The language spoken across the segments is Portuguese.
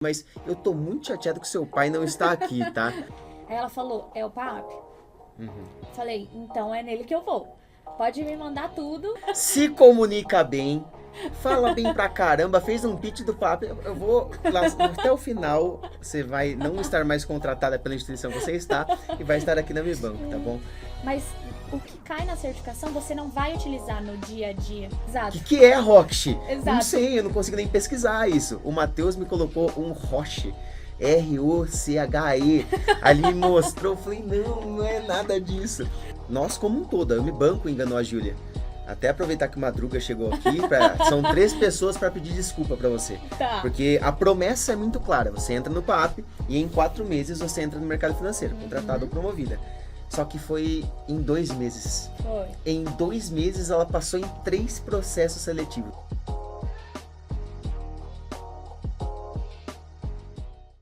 Mas eu tô muito chateado que seu pai não está aqui, tá? Aí ela falou, é o PAP? Falei, então é nele que eu vou. Pode me mandar tudo. Se comunica bem, fala bem pra caramba, fez um pitch do papo. Eu vou lá até o final. Você vai não estar mais contratada pela instituição que você está e vai estar aqui na Mi Banco, tá bom? Mas o que cai na certificação você não vai utilizar no dia a dia. O Exato. que é Roche? Exato. Não sei, eu não consigo nem pesquisar isso. O Matheus me colocou um Roche. R-O-C-H-E. Ali mostrou, eu falei, não é nada disso. Nós como um todo, a Mi Banco enganou a Júlia. Até aproveitar que o Madruga chegou aqui, são 3 pessoas para pedir desculpa para você. Tá. Porque a promessa é muito clara, você entra no PAP e em 4 meses você entra no mercado financeiro, contratada ou promovida. Só que foi em 2 meses. Foi. Em 2 meses ela passou em 3 processos seletivos.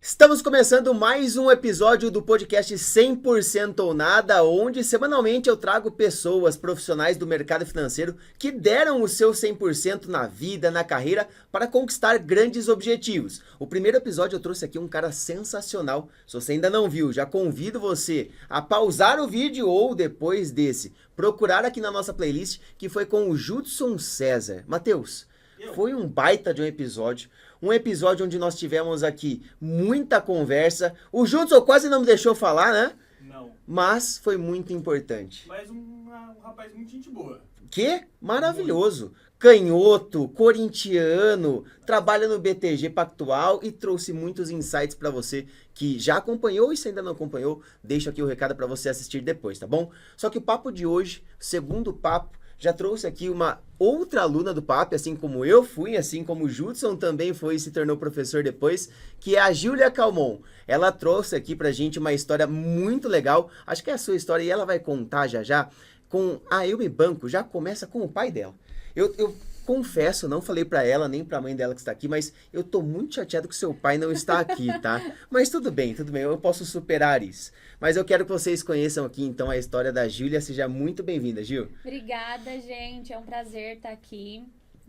Estamos começando mais um episódio do podcast 100% ou Nada, onde semanalmente eu trago pessoas profissionais do mercado financeiro que deram o seu 100% na vida, na carreira, para conquistar grandes objetivos. O primeiro episódio eu trouxe aqui um cara sensacional. Se você ainda não viu, já convido você a pausar o vídeo ou depois desse, procurar aqui na nossa playlist, que foi com o Judson César. Matheus, foi um baita de um episódio onde nós tivemos aqui muita conversa. O Judson quase não me deixou falar, né? Não. Mas foi muito importante. Mas um rapaz muito gente boa. Que? Maravilhoso. Canhoto, corintiano, trabalha no BTG Pactual e trouxe muitos insights para você que já acompanhou e se ainda não acompanhou, deixo aqui o recado para você assistir depois, tá bom? Só que o papo de hoje, segundo papo, já trouxe aqui uma outra aluna do PAP, assim como eu fui, assim como o Judson também foi e se tornou professor depois, que é a Júlia Calmon. Ela trouxe aqui pra gente uma história muito legal, acho que é a sua história e ela vai contar já com a Eu Me Banco, já começa com o pai dela. Eu confesso, não falei pra ela nem pra mãe dela que está aqui, mas eu tô muito chateado que seu pai não está aqui, tá? Mas tudo bem, eu posso superar isso. Mas eu quero que vocês conheçam aqui então a história da Júlia. Seja muito bem-vinda, Gil. Obrigada, gente. É um prazer estar aqui.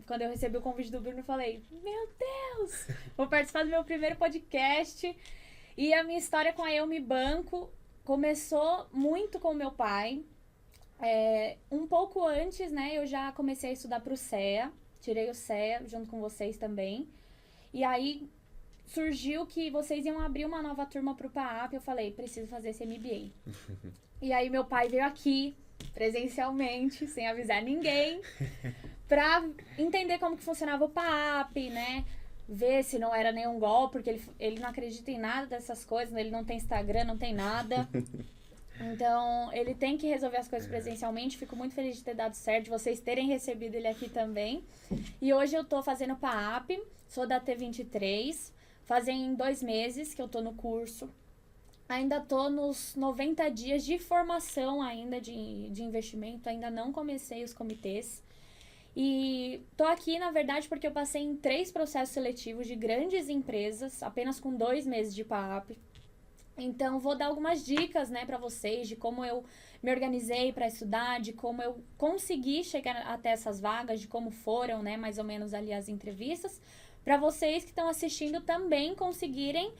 Quando eu recebi o convite do Bruno, eu falei, meu Deus, vou participar do meu primeiro podcast. E a minha história com a Eu Me Banco começou muito com o meu pai. Um pouco antes, né, eu já comecei a estudar para o CEA. Tirei o CEA junto com vocês também. E aí surgiu que vocês iam abrir uma nova turma pro PAP. Eu falei, preciso fazer esse MBA. E aí meu pai veio aqui, presencialmente, sem avisar ninguém, pra entender como que funcionava o PAP, né? Ver se não era nenhum golpe, porque ele não acredita em nada dessas coisas, ele não tem Instagram, não tem nada. Então, ele tem que resolver as coisas presencialmente. Fico muito feliz de ter dado certo, de vocês terem recebido ele aqui também. E hoje eu tô fazendo PAP, sou da T23. Fazem 2 meses que eu tô no curso. Ainda tô nos 90 dias de formação ainda de investimento. Ainda não comecei os comitês. E tô aqui, na verdade, porque eu passei em 3 processos seletivos de grandes empresas, apenas com 2 meses de PAP. Então, vou dar algumas dicas, né, pra vocês de como eu me organizei para estudar, de como eu consegui chegar até essas vagas, de como foram, né, mais ou menos ali as entrevistas, para vocês que estão assistindo também conseguirem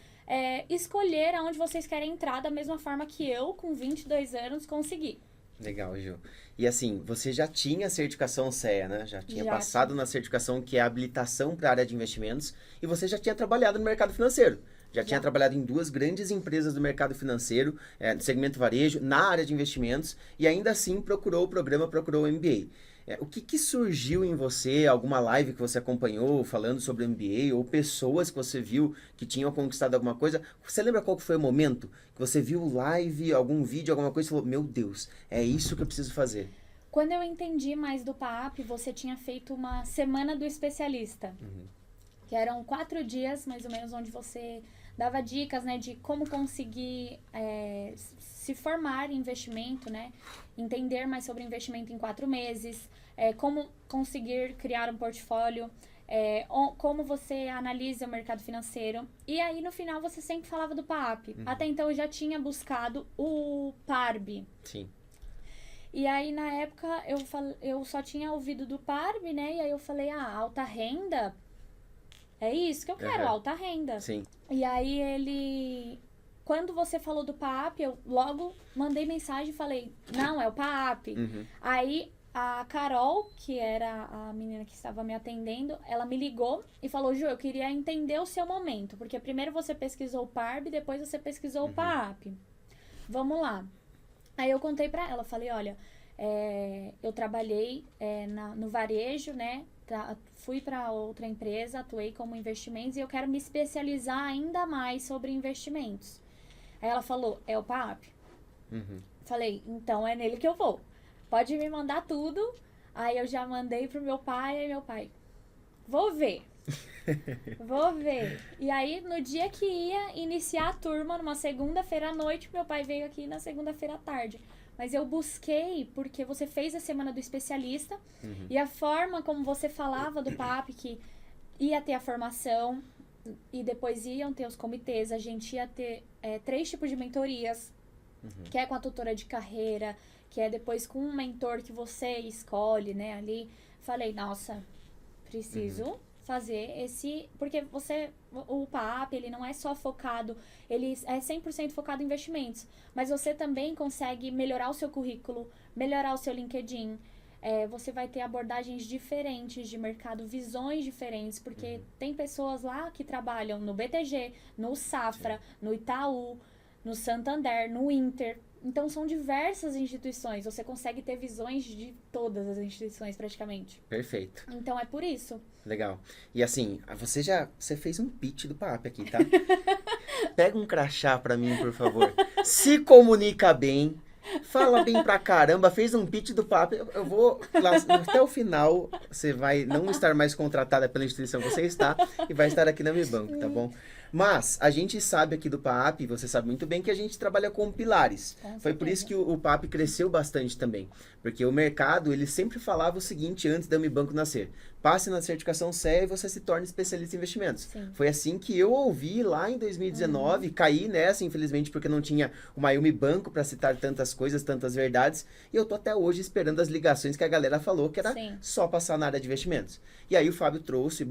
escolher aonde vocês querem entrar da mesma forma que eu, com 22 anos, consegui. Legal, Gil. E assim, você já tinha a certificação CEA, né? Já tinha passado na certificação que é a habilitação para a área de investimentos e você já tinha trabalhado no mercado financeiro. Já tinha trabalhado em 2 grandes empresas do mercado financeiro, no segmento varejo, na área de investimentos, e ainda assim procurou o programa, procurou o MBA. O que surgiu em você, alguma live que você acompanhou falando sobre o MBA, ou pessoas que você viu que tinham conquistado alguma coisa? Você lembra qual que foi o momento que você viu live, algum vídeo, alguma coisa e falou, meu Deus, é isso que eu preciso fazer? Quando eu entendi mais do PAP, você tinha feito uma semana do especialista, que eram 4 dias, mais ou menos, onde você dava dicas, né, de como conseguir se formar em investimento, né, entender mais sobre investimento em 4 meses, como conseguir criar um portfólio, como você analisa o mercado financeiro. E aí, no final, você sempre falava do PAP. Até então, eu já tinha buscado o PARB. Sim. E aí, na época, eu só tinha ouvido do PARB, né, e aí eu falei, alta renda É isso que eu quero, alta renda. Sim. E aí ele... Quando você falou do PAP, eu logo mandei mensagem e falei, não, é o PAP. Aí a Carol, que era a menina que estava me atendendo, ela me ligou e falou, Ju, eu queria entender o seu momento. Porque primeiro você pesquisou o PARB, depois você pesquisou o PAP. Vamos lá. Aí eu contei pra ela, falei, olha, eu trabalhei no varejo, né? Fui para outra empresa, atuei como investimentos e eu quero me especializar ainda mais sobre investimentos. Aí ela falou, é o PAP? Falei, então é nele que eu vou. Pode me mandar tudo. Aí eu já mandei pro meu pai, e meu pai, vou ver. Vou ver. E aí, no dia que ia iniciar a turma, numa segunda-feira à noite, meu pai veio aqui na segunda-feira à tarde. Mas eu busquei porque você fez a semana do especialista e a forma como você falava do PAP, que ia ter a formação e depois iam ter os comitês, a gente ia ter 3 tipos de mentorias, que é com a tutora de carreira, que é depois com um mentor que você escolhe, né, ali. Falei, nossa, preciso fazer esse... Porque o PAP, ele não é só focado... Ele é 100% focado em investimentos. Mas você também consegue melhorar o seu currículo, melhorar o seu LinkedIn. Você vai ter abordagens diferentes de mercado, visões diferentes. Porque tem pessoas lá que trabalham no BTG, no Safra, no Itaú, no Santander, no Inter... Então, são diversas instituições. Você consegue ter visões de todas as instituições, praticamente. Perfeito. Então, é por isso. Legal. E assim, você fez um pitch do PAP aqui, tá? Pega um crachá pra mim, por favor. Se comunica bem. Fala bem pra caramba. Fez um pitch do PAP. Eu vou... até o final, você vai não estar mais contratada pela instituição que você está e vai estar aqui na Mi Banco, tá bom? Mas a gente sabe aqui do PAP, você sabe muito bem que a gente trabalha com pilares. Foi por isso que o PAP cresceu bastante também. Porque o mercado, ele sempre falava o seguinte antes da Mi Banco nascer. Passe na certificação CEA e você se torna especialista em investimentos. Sim. Foi assim que eu ouvi lá em 2019, caí nessa, infelizmente, porque não tinha uma Mi Banco para citar tantas coisas, tantas verdades. E eu tô até hoje esperando as ligações que a galera falou que era só passar na área de investimentos. E aí o Fábio trouxe,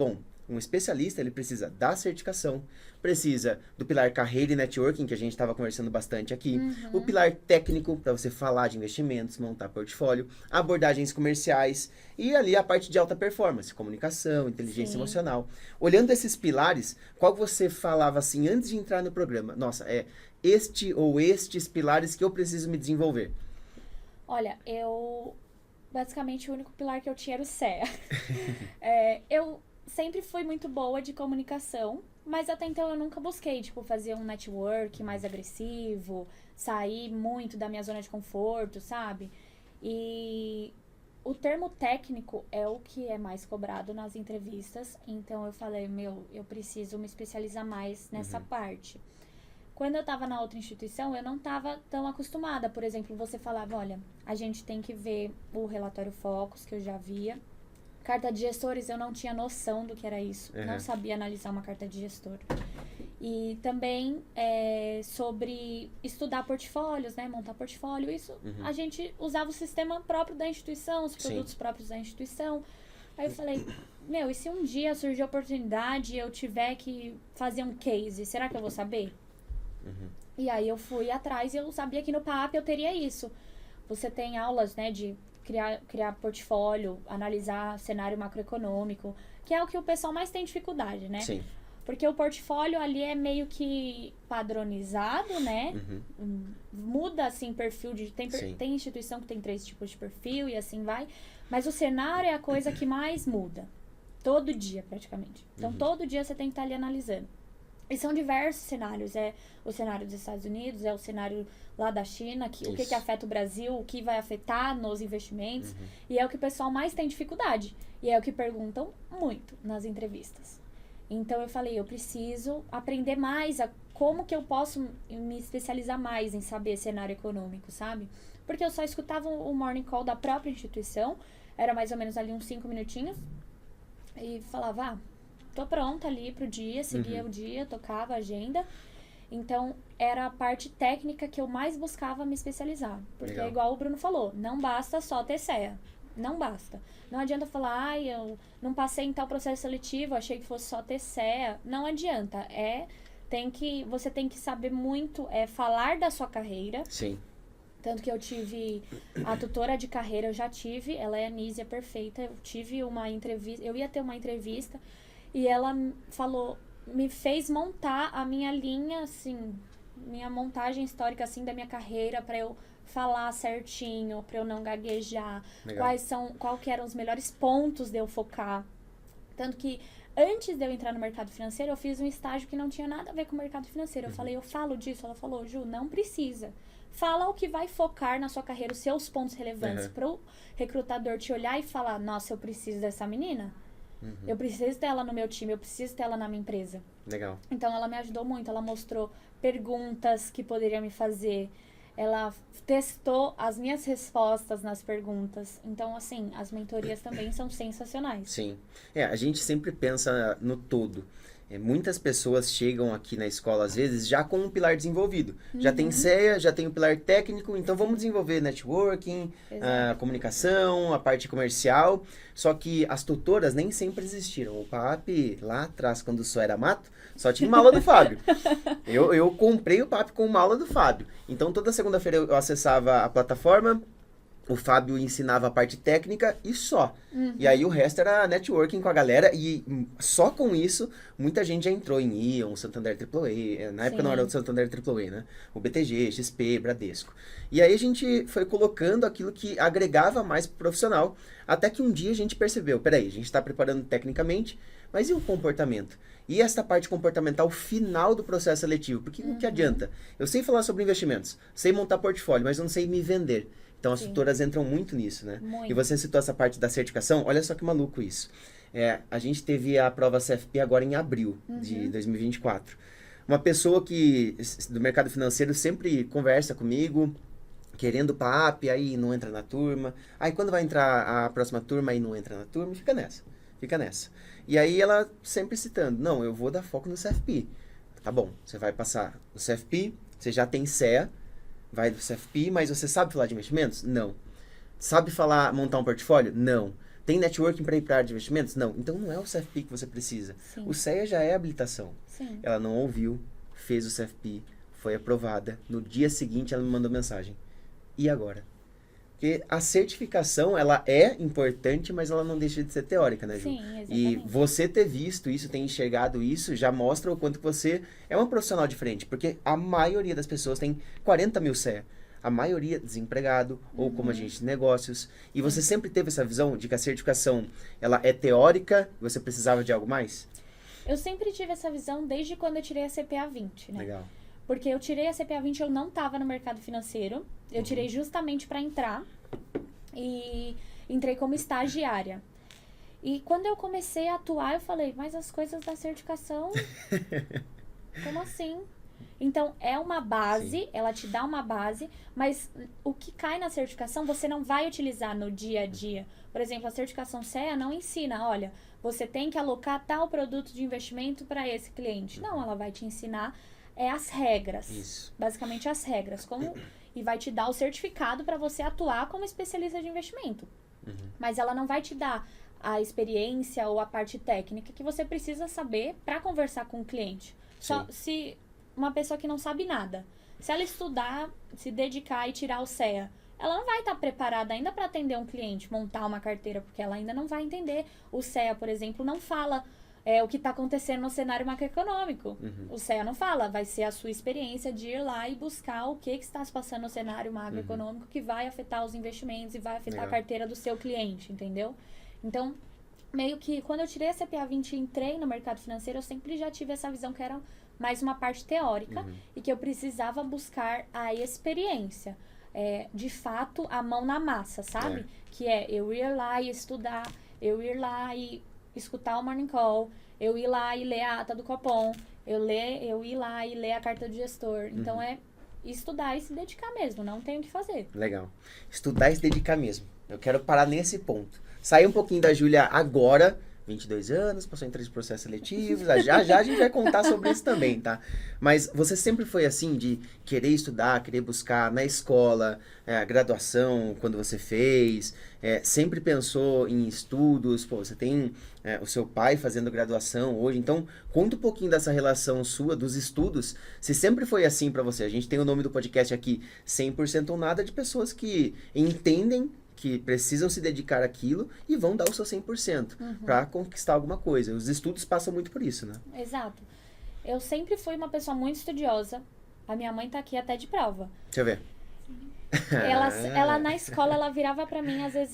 um especialista, ele precisa da certificação, precisa do pilar carreira e networking, que a gente estava conversando bastante aqui, o pilar técnico, para você falar de investimentos, montar portfólio, abordagens comerciais e ali a parte de alta performance, comunicação, inteligência emocional. Olhando esses pilares, qual você falava assim antes de entrar no programa? Nossa, estes pilares que eu preciso me desenvolver. Olha, basicamente o único pilar que eu tinha era o CEA. Eu sempre fui muito boa de comunicação, mas até então eu nunca busquei, fazer um network mais agressivo, sair muito da minha zona de conforto, sabe? E o termo técnico é o que é mais cobrado nas entrevistas, então eu falei, eu preciso me especializar mais nessa parte. Quando eu estava na outra instituição, eu não estava tão acostumada. Por exemplo, você falava, olha, a gente tem que ver o relatório Focus, que eu já via. Carta de gestores, eu não tinha noção do que era isso. Não sabia analisar uma carta de gestor. E também sobre estudar portfólios, né? Montar portfólio. Isso, a gente usava o sistema próprio da instituição, os produtos próprios da instituição. Aí eu falei, e se um dia surgir a oportunidade e eu tiver que fazer um case, será que eu vou saber? E aí eu fui atrás e eu sabia que no PAP eu teria isso. Você tem aulas, né, de criar portfólio, analisar cenário macroeconômico, que é o que o pessoal mais tem dificuldade, né? Sim. Porque o portfólio ali é meio que padronizado, né? Muda, assim, perfil de... Tem instituição que tem 3 tipos de perfil e assim vai. Mas o cenário é a coisa que mais muda. Todo dia, praticamente. Então, todo dia você tem que estar ali analisando. E são diversos cenários. É o cenário dos Estados Unidos, é o cenário lá da China, o que afeta o Brasil, o que vai afetar nos investimentos. E é o que o pessoal mais tem dificuldade. E é o que perguntam muito nas entrevistas. Então, eu falei, eu preciso aprender mais a como que eu posso me especializar mais em saber cenário econômico, sabe? Porque eu só escutava o morning call da própria instituição, era mais ou menos ali uns 5 minutinhos, e falava, tô pronta ali pro dia, seguia o dia, tocava a agenda. Então, era a parte técnica que eu mais buscava me especializar. Porque é igual o Bruno falou, não basta só ter CEA. não basta. Não adianta falar, ai, eu não passei em tal processo seletivo, achei que fosse só ter CEA. Não adianta. Você tem que saber muito falar da sua carreira. Sim. Tanto que eu tive a tutora de carreira, eu já tive, ela é a Nízia perfeita. Eu tive uma entrevista, eu ia ter uma entrevista e ela falou, me fez montar a minha linha, assim, minha montagem histórica, assim, da minha carreira pra eu falar certinho, pra eu não gaguejar, Legal. qual que eram os melhores pontos de eu focar. Tanto que antes de eu entrar no mercado financeiro, eu fiz um estágio que não tinha nada a ver com o mercado financeiro. Eu falei, eu falo disso? Ela falou, Ju, não precisa. Fala o que vai focar na sua carreira, os seus pontos relevantes. Pro recrutador te olhar e falar, nossa, eu preciso dessa menina. Eu preciso dela no meu time, eu preciso dela na minha empresa. Legal. Então, ela me ajudou muito. Ela mostrou perguntas que poderia me fazer. Ela testou as minhas respostas nas perguntas. Então, assim, as mentorias também são sensacionais. Sim. A gente sempre pensa no todo. Muitas pessoas chegam aqui na escola, às vezes, já com um pilar desenvolvido. Já tem CEA, já tem o pilar técnico, então vamos desenvolver networking, a comunicação, a parte comercial. Só que as tutoras nem sempre existiram. O PAP, lá atrás, quando só era mato, só tinha uma aula do Fábio. Eu comprei o PAP com uma aula do Fábio. Então, toda segunda-feira eu acessava a plataforma, o Fábio ensinava a parte técnica e só. E aí o resto era networking com a galera. E só com isso, muita gente já entrou em Ion, Santander AAA. Na época não era o Santander AAA, né? O BTG, XP, Bradesco. E aí a gente foi colocando aquilo que agregava mais pro profissional. Até que um dia a gente percebeu, peraí, a gente está preparando tecnicamente, mas e o comportamento? E essa parte comportamental final do processo seletivo? Porque o que adianta? Eu sei falar sobre investimentos, sei montar portfólio, mas eu não sei me vender. Então, as tutoras entram muito nisso, né? Muito. E você citou essa parte da certificação, olha só que maluco isso. A gente teve a prova CFP agora em abril de 2024. Uma pessoa que, do mercado financeiro, sempre conversa comigo, querendo PAP, aí não entra na turma. Aí, quando vai entrar a próxima turma, aí não entra na turma, fica nessa. E aí, ela sempre citando, não, eu vou dar foco no CFP. Tá bom, você vai passar o CFP, você já tem CEA, vai do CFP, mas você sabe falar de investimentos? Não. Sabe montar um portfólio? Não. Tem networking para ir para a área de investimentos? Não. Então não é o CFP que você precisa. Sim. O CEA já é habilitação. Sim. Ela não ouviu, fez o CFP, foi aprovada. No dia seguinte ela me mandou mensagem. E agora? Porque a certificação, ela é importante, mas ela não deixa de ser teórica, né, Ju? Sim, exatamente. E você ter visto isso, ter enxergado isso, já mostra o quanto que você é uma profissional diferente. Porque a maioria das pessoas tem 40 mil CEA. A maioria desempregado, ou como agente de negócios. E você sempre teve essa visão de que a certificação, ela é teórica, você precisava de algo mais? Eu sempre tive essa visão desde quando eu tirei a CPA 20, né? Legal. Porque eu tirei a CPA 20, eu não estava no mercado financeiro. Eu tirei justamente para entrar. E entrei como estagiária. E quando eu comecei a atuar, eu falei, mas as coisas da certificação, como assim? Então, é uma base, ela te dá uma base, mas o que cai na certificação, você não vai utilizar no dia a dia. Por exemplo, a certificação CEA não ensina, olha, você tem que alocar tal produto de investimento para esse cliente. Não, ela vai te ensinar as regras. Isso. Basicamente as regras. E vai te dar o certificado para você atuar como especialista de investimento. Mas ela não vai te dar a experiência ou a parte técnica que você precisa saber para conversar com o cliente. Só se uma pessoa que não sabe nada, se ela estudar, se dedicar e tirar o CEA, ela não vai estar preparada ainda para atender um cliente, montar uma carteira, porque ela ainda não vai entender. O CEA, por exemplo, não fala o que está acontecendo no cenário macroeconômico. O CEA não fala, vai ser a sua experiência de ir lá e buscar o que está se passando no cenário macroeconômico que vai afetar os investimentos e vai afetar a carteira do seu cliente, entendeu? Então, meio que quando eu tirei a CPA 20 e entrei no mercado financeiro, eu sempre já tive essa visão que era mais uma parte teórica e que eu precisava buscar a experiência. De fato, a mão na massa, sabe? Que eu ir lá e estudar, eu ir lá e escutar o Morning Call, eu ir lá e ler a ata do Copom, eu ir lá e ler a carta do gestor. Então, estudar e se dedicar mesmo, não tem o que fazer. Legal. Estudar e se dedicar mesmo. Eu quero parar nesse ponto. Sair um pouquinho da Júlia agora, 22 anos, passou em 3 processos seletivos, já a gente vai contar sobre isso também, tá? Mas você sempre foi assim, de querer estudar, querer buscar na escola, a graduação, quando você fez, sempre pensou em estudos, pô, você tem o seu pai fazendo graduação hoje, então conta um pouquinho dessa relação sua, dos estudos, se sempre foi assim pra você. A gente tem o nome do podcast aqui, 100% ou nada, de pessoas que entendem que precisam se dedicar àquilo e vão dar o seu 100% para conquistar alguma coisa. Os estudos passam muito por isso, né? Exato. Eu sempre fui uma pessoa muito estudiosa. A minha mãe tá aqui até de prova. Deixa eu ver. Ela na escola, ela virava pra mim, às vezes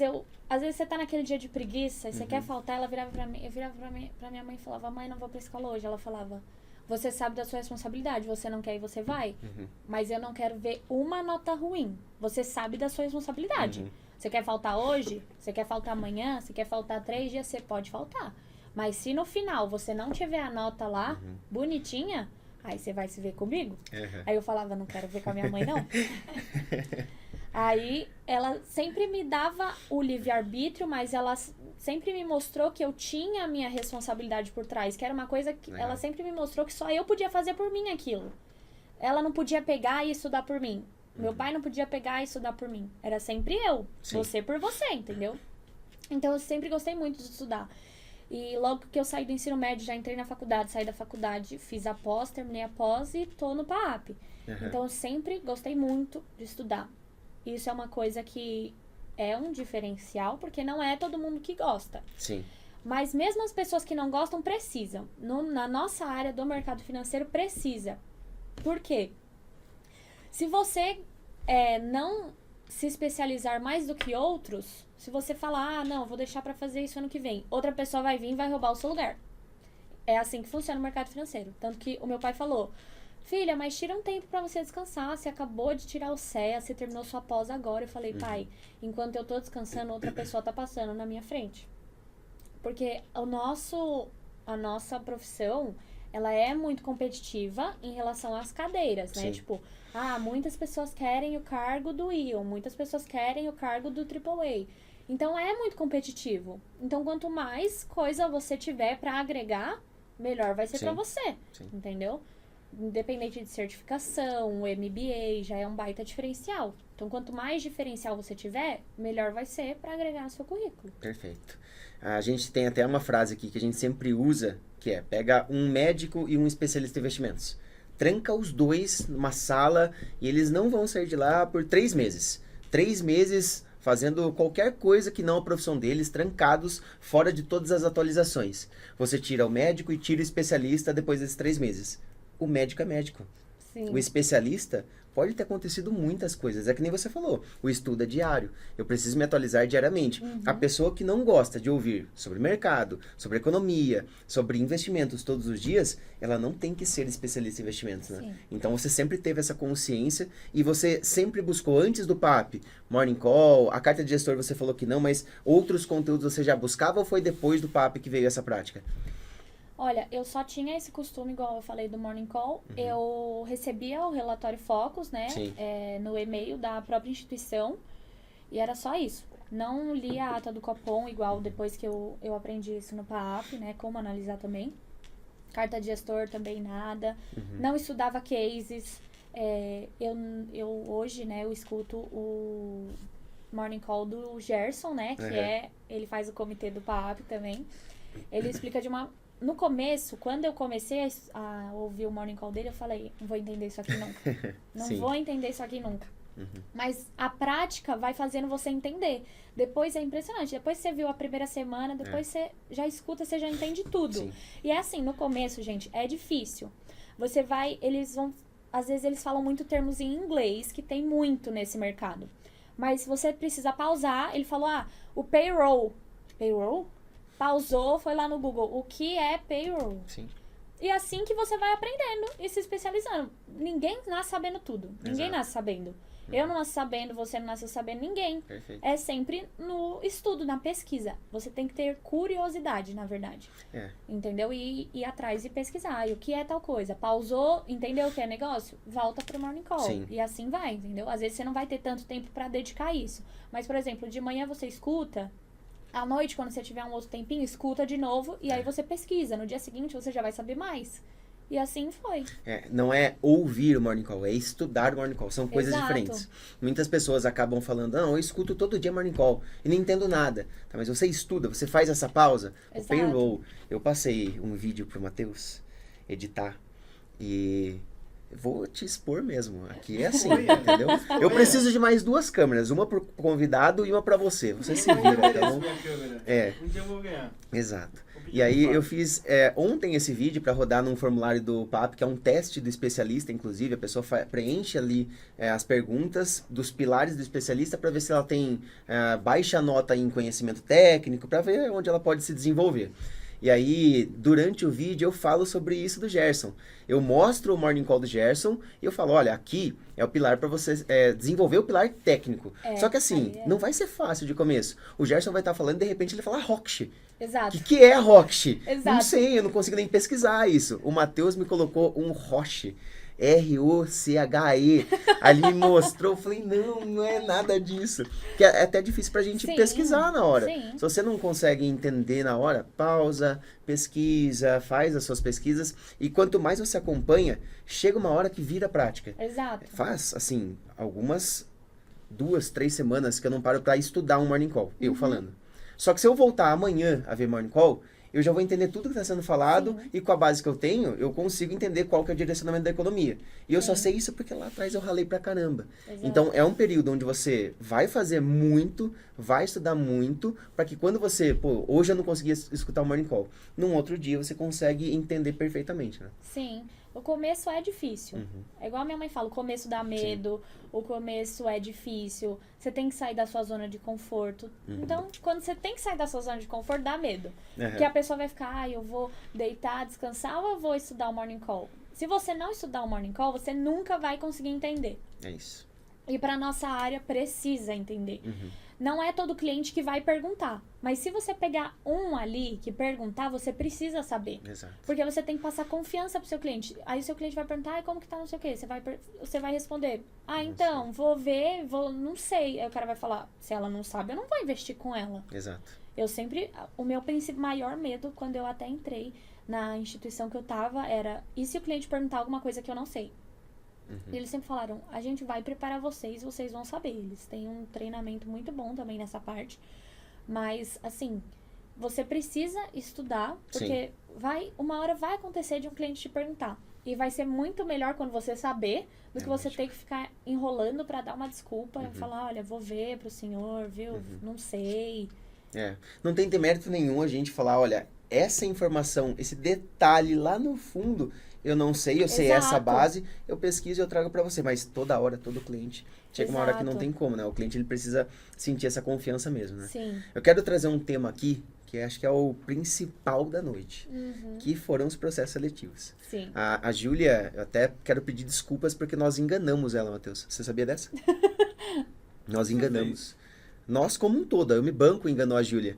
você tá naquele dia de preguiça e você quer faltar, ela virava pra mim, eu virava pra minha mãe e falava, mãe, não vou pra escola hoje. Ela falava, você sabe da sua responsabilidade, você não quer e você vai. Mas eu não quero ver uma nota ruim. Você sabe da sua responsabilidade. Você quer faltar hoje? Você quer faltar amanhã? Você quer faltar 3 dias? Você pode faltar. Mas se no final você não tiver a nota lá, bonitinha, aí você vai se ver comigo? Aí eu falava, não quero ver com a minha mãe, não. Aí ela sempre me dava o livre-arbítrio, mas ela sempre me mostrou que eu tinha a minha responsabilidade por trás, que era uma coisa que ela sempre me mostrou que só eu podia fazer por mim aquilo. Ela não podia pegar e estudar por mim. Meu pai não podia pegar e estudar por mim. Era sempre eu. Sim. Você por você, entendeu? Então, eu sempre gostei muito de estudar. E logo que eu saí do ensino médio, já entrei na faculdade, saí da faculdade, fiz a pós, terminei a pós e tô no PAAP. Então, eu sempre gostei muito de estudar. Isso é uma coisa que é um diferencial, porque não é todo mundo que gosta. Sim. Mas mesmo as pessoas que não gostam, precisam. Na nossa área do mercado financeiro, precisa. Por quê? Se você não se especializar mais do que outros, se você falar, não, vou deixar pra fazer isso ano que vem, outra pessoa vai vir e vai roubar o seu lugar. É assim que funciona o mercado financeiro. Tanto que o meu pai falou, filha, mas tira um tempo pra você descansar, você acabou de tirar o CEA, você terminou sua pós agora. Eu falei, pai, enquanto eu tô descansando, outra pessoa tá passando na minha frente. Porque a nossa profissão, ela é muito competitiva em relação às cadeiras, né? Sim. Tipo, muitas pessoas querem o cargo do Ion, muitas pessoas querem o cargo do AAA. Então, é muito competitivo. Então, quanto mais coisa você tiver pra agregar, melhor vai ser pra você, entendeu? Independente de certificação, o MBA, já é um baita diferencial. Então, quanto mais diferencial você tiver, melhor vai ser pra agregar no seu currículo. Perfeito. A gente tem até uma frase aqui que a gente sempre usa, que é, pega um médico e um especialista em investimentos. Tranca os dois numa sala e eles não vão sair de lá por 3 meses. 3 meses fazendo qualquer coisa que não a profissão deles, trancados, fora de todas as atualizações. Você tira o médico e tira o especialista depois desses 3 meses. O médico é médico. Sim. O especialista, pode ter acontecido muitas coisas. É que nem você falou, o estudo é diário. Eu preciso me atualizar diariamente. A pessoa que não gosta de ouvir sobre mercado, sobre economia, sobre investimentos todos os dias, ela não tem que ser especialista em investimentos, né? Sim. Então você sempre teve essa consciência e você sempre buscou, antes do PAP, Morning Call, a carta de gestor você falou que não, mas outros conteúdos você já buscava ou foi depois do PAP que veio essa prática? Olha, eu só tinha esse costume, igual eu falei do Morning Call. Eu recebia o relatório Focus, né? Sim. No e-mail da própria instituição. E era só isso. Não lia a ata do Copom, igual depois que eu aprendi isso no PAAP, né? Como analisar também. Carta de gestor também nada. Não estudava cases. Eu hoje, né, eu escuto o Morning Call do Gerson, né? Que ele faz o comitê do PAAP também. Ele explica de uma... No começo, quando eu comecei a ouvir o Morning Call dele, eu falei, não vou entender isso aqui nunca. Não Sim. vou entender isso aqui nunca. Mas a prática vai fazendo você entender. Depois é impressionante. Depois você viu a primeira semana, depois você já escuta, você já entende tudo. Sim. E é assim, no começo, gente, é difícil. Você vai, às vezes eles falam muito termos em inglês, que tem muito nesse mercado. Mas você precisa pausar. Ele falou, o payroll. Payroll? Pausou, foi lá no Google. O que é payroll? Sim. E assim que você vai aprendendo e se especializando. Ninguém nasce sabendo tudo. Ninguém Exato. nasce sabendo. Eu não nasci sabendo, você não nasceu sabendo, ninguém. Perfeito. É sempre no estudo, na pesquisa. Você tem que ter curiosidade, na verdade. Entendeu? E ir atrás e pesquisar. E o que é tal coisa? Pausou, entendeu o que é negócio? Volta pro Morning Call. Sim. E assim vai, entendeu? Às vezes você não vai ter tanto tempo pra dedicar a isso. Mas, por exemplo, de manhã você escuta... À noite, quando você tiver um outro tempinho, escuta de novo e aí você pesquisa. No dia seguinte, você já vai saber mais. E assim foi. Não é ouvir o Morning Call, é estudar o Morning Call. São coisas Exato. diferentes. Muitas pessoas acabam falando, não, eu escuto todo dia Morning Call e não entendo nada. Tá, mas você estuda, você faz essa pausa. O Exato. payroll. Eu passei um vídeo pro Matheus editar e vou te expor mesmo. Aqui é assim, entendeu? Eu preciso de mais 2 câmeras, uma pro convidado e uma pra você. Você se vira, tá bom? Um dia eu vou ganhar. Exato. E aí eu fiz ontem esse vídeo para rodar num formulário do PAP, que é um teste do especialista, inclusive. A pessoa preenche ali as perguntas dos pilares do especialista para ver se ela tem baixa nota em conhecimento técnico, para ver onde ela pode se desenvolver. E aí, durante o vídeo, eu falo sobre isso do Gerson. Eu mostro o Morning Call do Gerson e eu falo, olha, aqui é o pilar para você desenvolver o pilar técnico. Só que assim, não vai ser fácil de começo. O Gerson vai estar falando e de repente ele fala Rocksh. Exato. O que é a Rocksh? Exato. Não sei, eu não consigo nem pesquisar isso. O Matheus me colocou um Roche. R-O-C-H-E. Ali me mostrou, eu falei, não é nada disso. Que é até difícil pra gente pesquisar na hora. Sim. Se você não consegue entender na hora, pausa, pesquisa, faz as suas pesquisas. E quanto mais você acompanha, chega uma hora que vira prática. Exato. Faz, assim, algumas 2, 3 semanas que eu não paro pra estudar um Morning Call, eu falando. Só que se eu voltar amanhã a ver Morning Call, eu já vou entender tudo que está sendo falado e com a base que eu tenho, eu consigo entender qual que é o direcionamento da economia. E eu só sei isso porque lá atrás eu ralei pra caramba. Exato. Então, é um período onde você vai fazer muito, vai estudar muito, para que quando você, hoje eu não conseguia escutar o Morning Call, num outro dia você consegue entender perfeitamente, né? Sim. O começo é difícil. É igual a minha mãe fala, o começo dá medo, o começo é difícil, você tem que sair da sua zona de conforto. Então, quando você tem que sair da sua zona de conforto, dá medo. Porque a pessoa vai ficar, eu vou deitar, descansar ou eu vou estudar o Morning Call? Se você não estudar o Morning Call, você nunca vai conseguir entender. É isso. E para nossa área, precisa entender. Não é todo cliente que vai perguntar. Mas se você pegar um ali que perguntar, você precisa saber. Exato. Porque você tem que passar confiança pro seu cliente. Aí o seu cliente vai perguntar, como que tá não sei o quê. Você vai responder, então, vou ver, não sei. Aí o cara vai falar, se ela não sabe, eu não vou investir com ela. Exato. Eu sempre, o meu maior medo, quando eu até entrei na instituição que eu tava, era, e se o cliente perguntar alguma coisa que eu não sei? E eles sempre falaram, a gente vai preparar vocês vão saber. Eles têm um treinamento muito bom também nessa parte. Mas, assim, você precisa estudar, porque uma hora vai acontecer de um cliente te perguntar. E vai ser muito melhor quando você saber do que você ter que ficar enrolando pra dar uma desculpa e falar, olha, vou ver pro senhor, viu? Não sei. Não tem demérito nenhum a gente falar, olha, essa informação, esse detalhe lá no fundo, eu não sei, eu sei essa base, eu pesquiso e eu trago para você. Mas toda hora, todo cliente, chega uma hora que não tem como, né? O cliente, ele precisa sentir essa confiança mesmo, né? Sim. Eu quero trazer um tema aqui, que acho que é o principal da noite, que foram os processos seletivos. Sim. A Júlia, eu até quero pedir desculpas porque nós enganamos ela, Matheus. Você sabia dessa? Nós enganamos. Nós como um todo, eu me banco enganou a Júlia.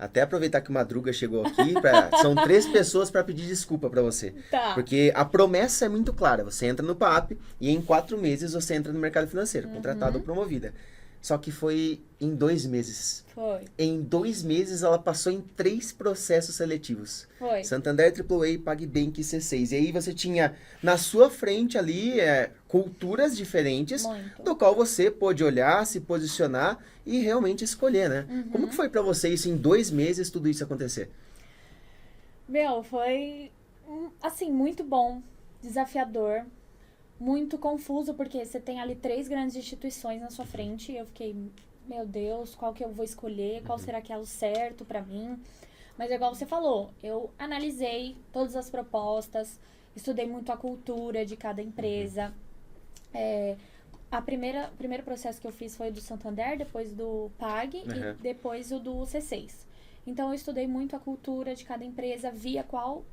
Até aproveitar que o Madruga chegou aqui, são 3 pessoas para pedir desculpa para você. Tá. Porque a promessa é muito clara. Você entra no PAP e em 4 meses você entra no mercado financeiro, contratado ou promovida. Só que foi em 2 meses. Foi. Em 2 meses ela passou em 3 processos seletivos. Foi. Santander, AAA, PagBank e C6. E aí você tinha na sua frente ali culturas diferentes, Muito. do qual você pôde olhar, se posicionar e realmente escolher, né? Como que foi pra você isso em 2 meses, tudo isso acontecer? Meu, foi, assim, muito bom, desafiador, muito confuso, porque você tem ali 3 grandes instituições na sua frente, e eu fiquei, meu Deus, qual que eu vou escolher, qual será que é o certo pra mim? Mas igual você falou, eu analisei todas as propostas, estudei muito a cultura de cada empresa. O primeiro processo que eu fiz foi do Santander, depois do Pag e depois o do C6. Então eu estudei muito a cultura de cada empresa, via qual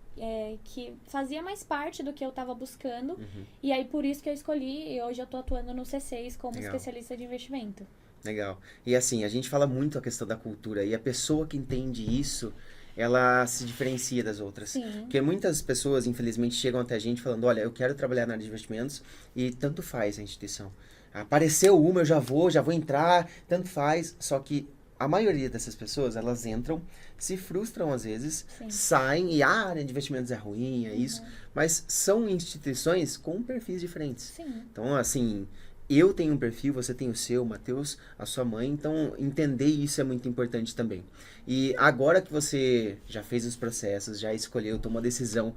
que fazia mais parte do que eu estava buscando. E aí por isso que eu escolhi, e hoje eu tô atuando no C6 como especialista de investimento. Legal. E assim, a gente fala muito a questão da cultura, e a pessoa que entende isso, ela se diferencia das outras. Sim. Porque muitas pessoas, infelizmente, chegam até a gente falando, olha, eu quero trabalhar na área de investimentos, e tanto faz a instituição. Apareceu uma, eu já vou entrar, tanto faz, só que a maioria dessas pessoas, elas entram, se frustram às vezes, Sim. saem e a área de investimentos é ruim, é isso. Mas são instituições com perfis diferentes. Sim. Então, assim, eu tenho um perfil, você tem o seu, Matheus, a sua mãe. Então, entender isso é muito importante também. E agora que você já fez os processos, já escolheu, tomou a decisão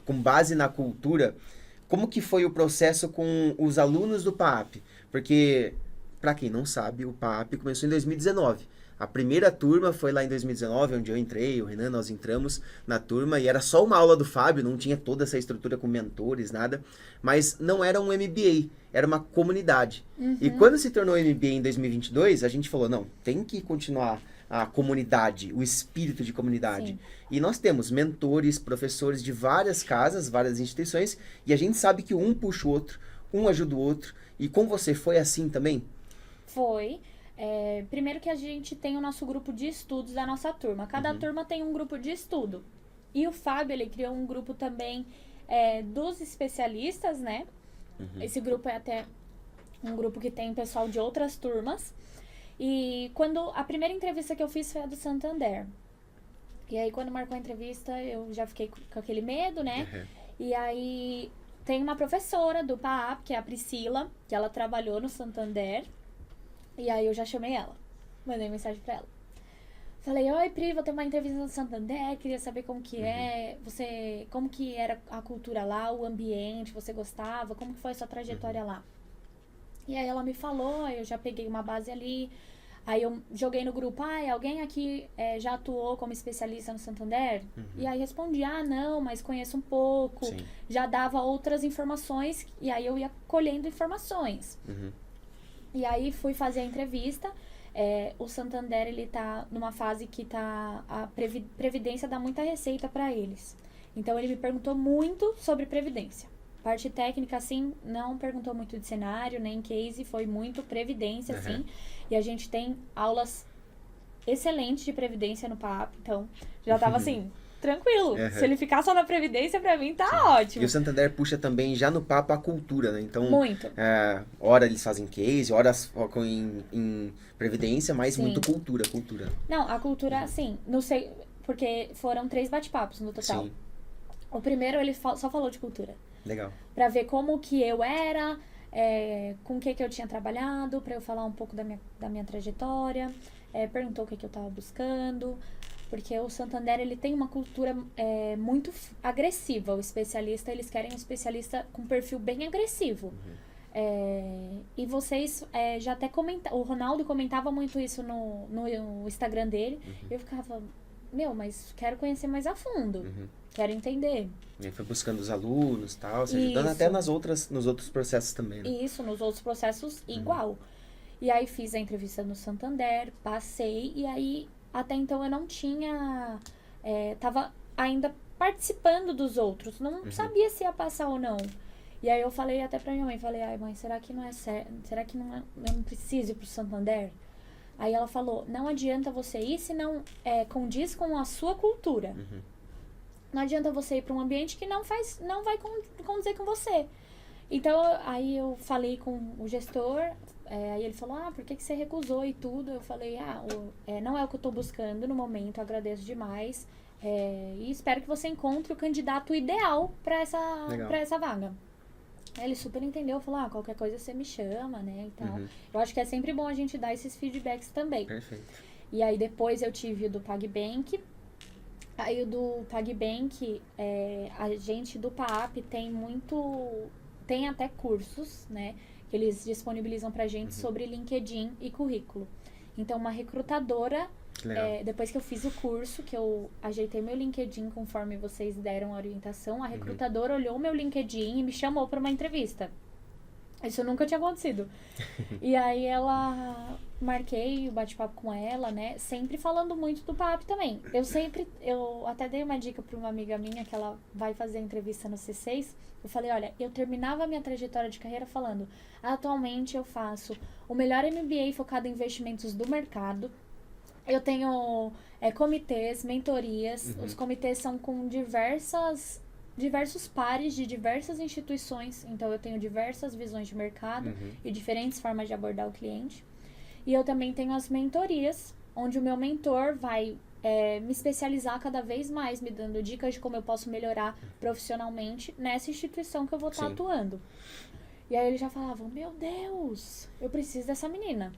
com base na cultura, como que foi o processo com os alunos do PAP? Porque, para quem não sabe, o PAP começou em 2019. A primeira turma foi lá em 2019, onde eu entrei, o Renan, nós entramos na turma e era só uma aula do Fábio, não tinha toda essa estrutura com mentores, nada. Mas não era um MBA, era uma comunidade. E quando se tornou MBA em 2022, a gente falou, não, tem que continuar a comunidade, o espírito de comunidade. Sim. E nós temos mentores, professores de várias casas, várias instituições, e a gente sabe que um puxa o outro, um ajuda o outro. E com você foi assim também? Foi. Primeiro que a gente tem o nosso grupo de estudos da nossa turma. Cada turma tem um grupo de estudo. E o Fábio, ele criou um grupo também dos especialistas, né? Esse grupo é até um grupo que tem pessoal de outras turmas. E quando a primeira entrevista que eu fiz foi a do Santander. E aí, quando marcou a entrevista, eu já fiquei com aquele medo, né? E aí, tem uma professora do PAAP, que é a Priscila, que ela trabalhou no Santander. E aí, eu já chamei ela. Mandei mensagem pra ela. Falei, oi, Pri, vou ter uma entrevista no Santander, queria saber como que como que era a cultura lá, o ambiente, você gostava, como que foi a sua trajetória lá? E aí ela me falou, eu já peguei uma base ali, aí eu joguei no grupo, alguém aqui já atuou como especialista no Santander? E aí respondi, não, mas conheço um pouco, Sim. já dava outras informações, e aí eu ia colhendo informações. E aí fui fazer a entrevista. O Santander, ele tá numa fase que a Previdência dá muita receita para eles. Então, ele me perguntou muito sobre Previdência. Parte técnica, assim, não perguntou muito de cenário, nem case, foi muito Previdência, assim. E a gente tem aulas excelentes de Previdência no PAP, então já tava assim, tranquilo. Se ele ficar só na Previdência, pra mim tá ótimo. E o Santander puxa também já no papo a cultura, né? Então, Muito. Hora eles fazem case, horas focam em Previdência, mas muito cultura. Não, a cultura, assim, não sei, porque foram 3 bate-papos no total. Sim. O primeiro, ele só falou de cultura. Legal. Pra ver como que eu era, com o que eu tinha trabalhado, pra eu falar um pouco da minha trajetória. Perguntou o que eu tava buscando. Porque o Santander, ele tem uma cultura muito agressiva. O especialista, eles querem um especialista com perfil bem agressivo. E vocês já até comentaram, o Ronaldo comentava muito isso no Instagram dele. E eu ficava, mas quero conhecer mais a fundo. Quero entender. E aí foi buscando os alunos e tal, se ajudando até nos outros processos também, né? Isso, nos outros processos igual. E aí fiz a entrevista no Santander, passei, e aí até então eu não tinha... tava ainda participando dos outros, não sabia se ia passar ou não. E aí eu falei até pra minha mãe, falei, mãe, será que não é certo? Será que não eu não preciso ir pro Santander? Aí ela falou, não adianta você ir se não condiz com a sua cultura. Não adianta você ir para um ambiente que não vai condizer com você. Então, aí eu falei com o gestor, aí ele falou, por que você recusou e tudo? Eu falei, não é o que eu tô buscando no momento, agradeço demais. E espero que você encontre o candidato ideal para essa vaga. Aí ele super entendeu, falou, qualquer coisa você me chama, né, e tal. Eu acho que é sempre bom a gente dar esses feedbacks também. Perfeito. E aí depois eu tive o do PagBank. Aí o do PagBank, a gente do PAAP tem até cursos, né, que eles disponibilizam pra gente sobre LinkedIn e currículo. Então, uma recrutadora, depois que eu fiz o curso, que eu ajeitei meu LinkedIn conforme vocês deram a orientação, a recrutadora olhou meu LinkedIn e me chamou para uma entrevista. Isso nunca tinha acontecido. E aí marquei o bate-papo com ela, né? Sempre falando muito do PAP também. Eu até dei uma dica para uma amiga minha que ela vai fazer a entrevista no C6. Eu falei, olha, eu terminava a minha trajetória de carreira falando, atualmente eu faço o melhor MBA focado em investimentos do mercado. Eu tenho comitês, mentorias. Os comitês são com diversos pares de diversas instituições. Então, eu tenho diversas visões de mercado e diferentes formas de abordar o cliente. E eu também tenho as mentorias, onde o meu mentor vai me especializar cada vez mais, me dando dicas de como eu posso melhorar profissionalmente nessa instituição que eu vou estar Sim. atuando. E aí eles já falavam, meu Deus, eu preciso dessa menina.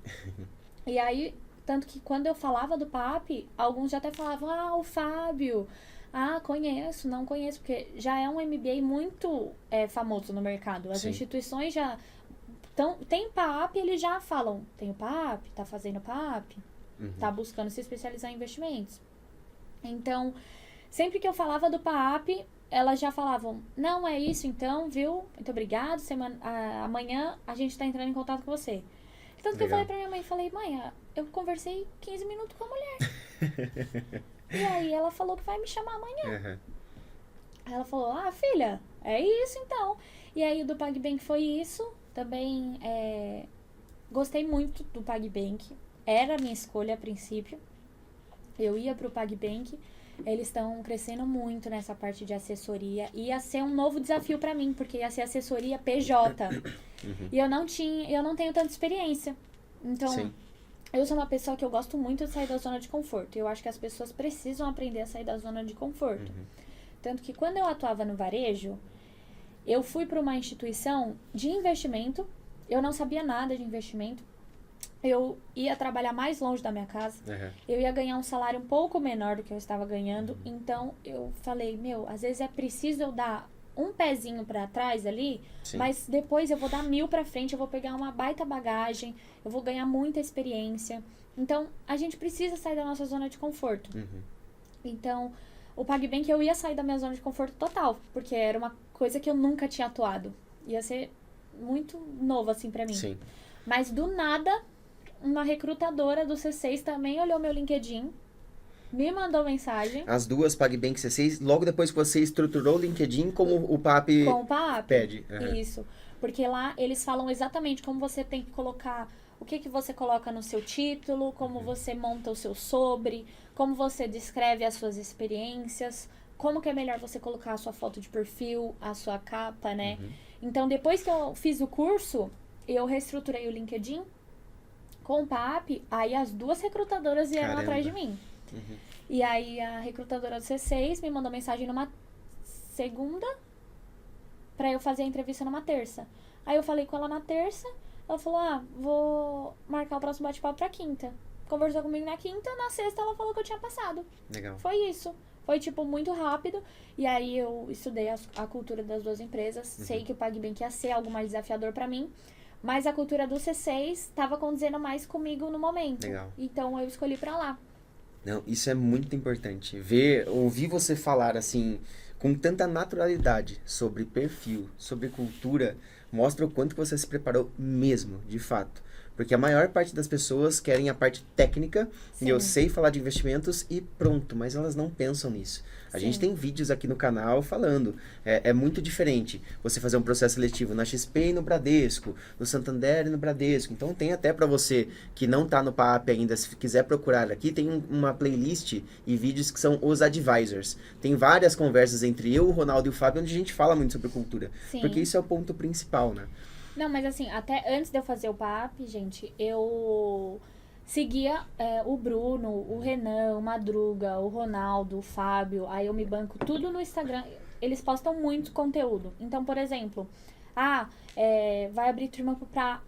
E aí, tanto que quando eu falava do PAP, alguns já até falavam, o Fábio, conheço, não conheço, porque já é um MBA muito famoso no mercado. As Sim. instituições já tem PAP, eles já falam, tem o PAP, tá fazendo PAP, tá buscando se especializar em investimentos. Então, sempre que eu falava do PAP, elas já falavam, não é isso então, viu? Muito obrigado, amanhã a gente tá entrando em contato com você. Tanto que eu falei pra minha mãe, mãe, eu conversei 15 minutos com a mulher. E aí ela falou que vai me chamar amanhã. Aí ela falou, filha, é isso então. E aí o do PagBank foi isso. Também gostei muito do PagBank. Era a minha escolha a princípio. Eu ia pro PagBank. Eles estão crescendo muito nessa parte de assessoria. Ia ser um novo desafio pra mim, porque ia ser assessoria PJ. E eu não tenho tanta experiência. Então, Sim. eu sou uma pessoa que eu gosto muito de sair da zona de conforto. Eu acho que as pessoas precisam aprender a sair da zona de conforto. Tanto que quando eu atuava no varejo, eu fui para uma instituição de investimento. Eu não sabia nada de investimento. Eu ia trabalhar mais longe da minha casa. Eu ia ganhar um salário um pouco menor do que eu estava ganhando. Então, eu falei, às vezes é preciso eu dar um pezinho pra trás ali, Sim. mas depois eu vou dar 1000 pra frente, eu vou pegar uma baita bagagem, eu vou ganhar muita experiência. Então, a gente precisa sair da nossa zona de conforto. Então, o PagBank eu ia sair da minha zona de conforto total, porque era uma coisa que eu nunca tinha atuado. Ia ser muito novo, assim, pra mim. Sim. Mas, do nada, uma recrutadora do C6 também olhou meu LinkedIn, me mandou mensagem. As duas, PagBank e C6, logo depois que você estruturou o LinkedIn, como o PAP Com o PAP. pede. Isso. Porque lá eles falam exatamente como você tem que colocar, o que você coloca no seu título, como você monta o seu sobre, como você descreve as suas experiências, como que é melhor você colocar a sua foto de perfil, a sua capa, né? Então, depois que eu fiz o curso, eu reestruturei o LinkedIn com o PAP, aí as duas recrutadoras vieram atrás de mim. E aí a recrutadora do C6 me mandou mensagem numa segunda pra eu fazer a entrevista numa terça. Aí eu falei com ela na terça, ela falou, vou marcar o próximo bate-papo pra quinta. Conversou comigo na quinta, na sexta ela falou que eu tinha passado. Legal. Foi isso. Foi, muito rápido. E aí eu estudei a cultura das duas empresas. Sei que o PagBank ia ser algo mais desafiador pra mim. Mas a cultura do C6 estava condizendo mais comigo no momento. Legal. Então eu escolhi pra lá. Não, isso é muito importante. Ouvir você falar assim, com tanta naturalidade sobre perfil, sobre cultura, mostra o quanto você se preparou mesmo, de fato. Porque a maior parte das pessoas querem a parte técnica, Sim. e eu sei falar de investimentos e pronto, mas elas não pensam nisso. A Sim. gente tem vídeos aqui no canal falando, é muito diferente você fazer um processo seletivo na XP e no Bradesco, no Santander e no Bradesco. Então tem até para você que não tá no PAP ainda, se quiser procurar aqui, tem uma playlist e vídeos que são os advisors. Tem várias conversas entre eu, o Ronaldo e o Fábio, onde a gente fala muito sobre cultura. Sim. Porque isso é o ponto principal, né? Não, mas assim, até antes de eu fazer o PAP, gente, eu seguia o Bruno, o Renan, o Madruga, o Ronaldo, o Fábio, aí eu me banco tudo no Instagram. Eles postam muito conteúdo. Então, por exemplo, vai abrir turma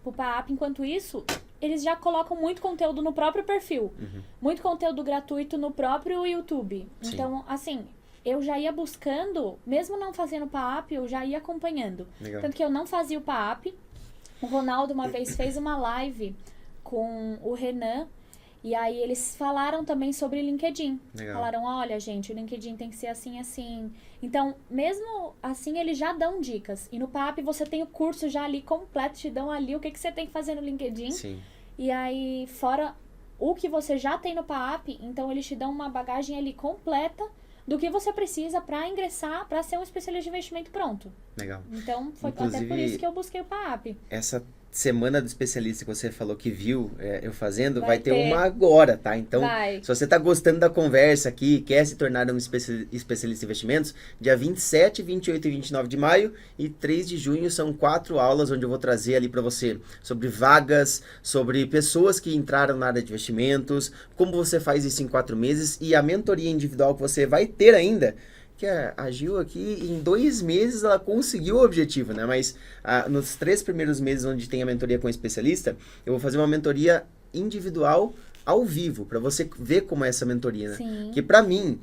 pro PAP, enquanto isso, eles já colocam muito conteúdo no próprio perfil. Muito conteúdo gratuito no próprio YouTube. Sim. Então, assim, eu já ia buscando, mesmo não fazendo PAP, eu já ia acompanhando. Legal. Tanto que eu não fazia o PAP. O Ronaldo uma vez fez uma live com o Renan. E aí eles falaram também sobre LinkedIn. Legal. Falaram, olha, gente, o LinkedIn tem que ser assim, assim. Então, mesmo assim, eles já dão dicas. E no PAP você tem o curso já ali completo, te dão ali o que você tem que fazer no LinkedIn. Sim. E aí, fora o que você já tem no PAP, então eles te dão uma bagagem ali completa do que você precisa para ingressar, para ser um especialista de investimento pronto. Legal. Então, foi Inclusive, até por isso que eu busquei o PAP. Essa semana do especialista que você falou que viu eu fazendo, Vai vai ter ter. uma agora, tá? Então, Vai. se você tá gostando da conversa aqui, quer se tornar um especialista em investimentos, dia 27, 28 e 29 de maio e 3 de junho são 4 aulas onde eu vou trazer ali para você sobre vagas, sobre pessoas que entraram na área de investimentos, como você faz isso em 4 meses e a mentoria individual que você vai ter ainda, que a Gil aqui, em 2 meses, ela conseguiu o objetivo, né? Mas nos 3 primeiros meses onde tem a mentoria com o especialista, eu vou fazer uma mentoria individual ao vivo, para você ver como é essa mentoria, né? Sim. Que para mim,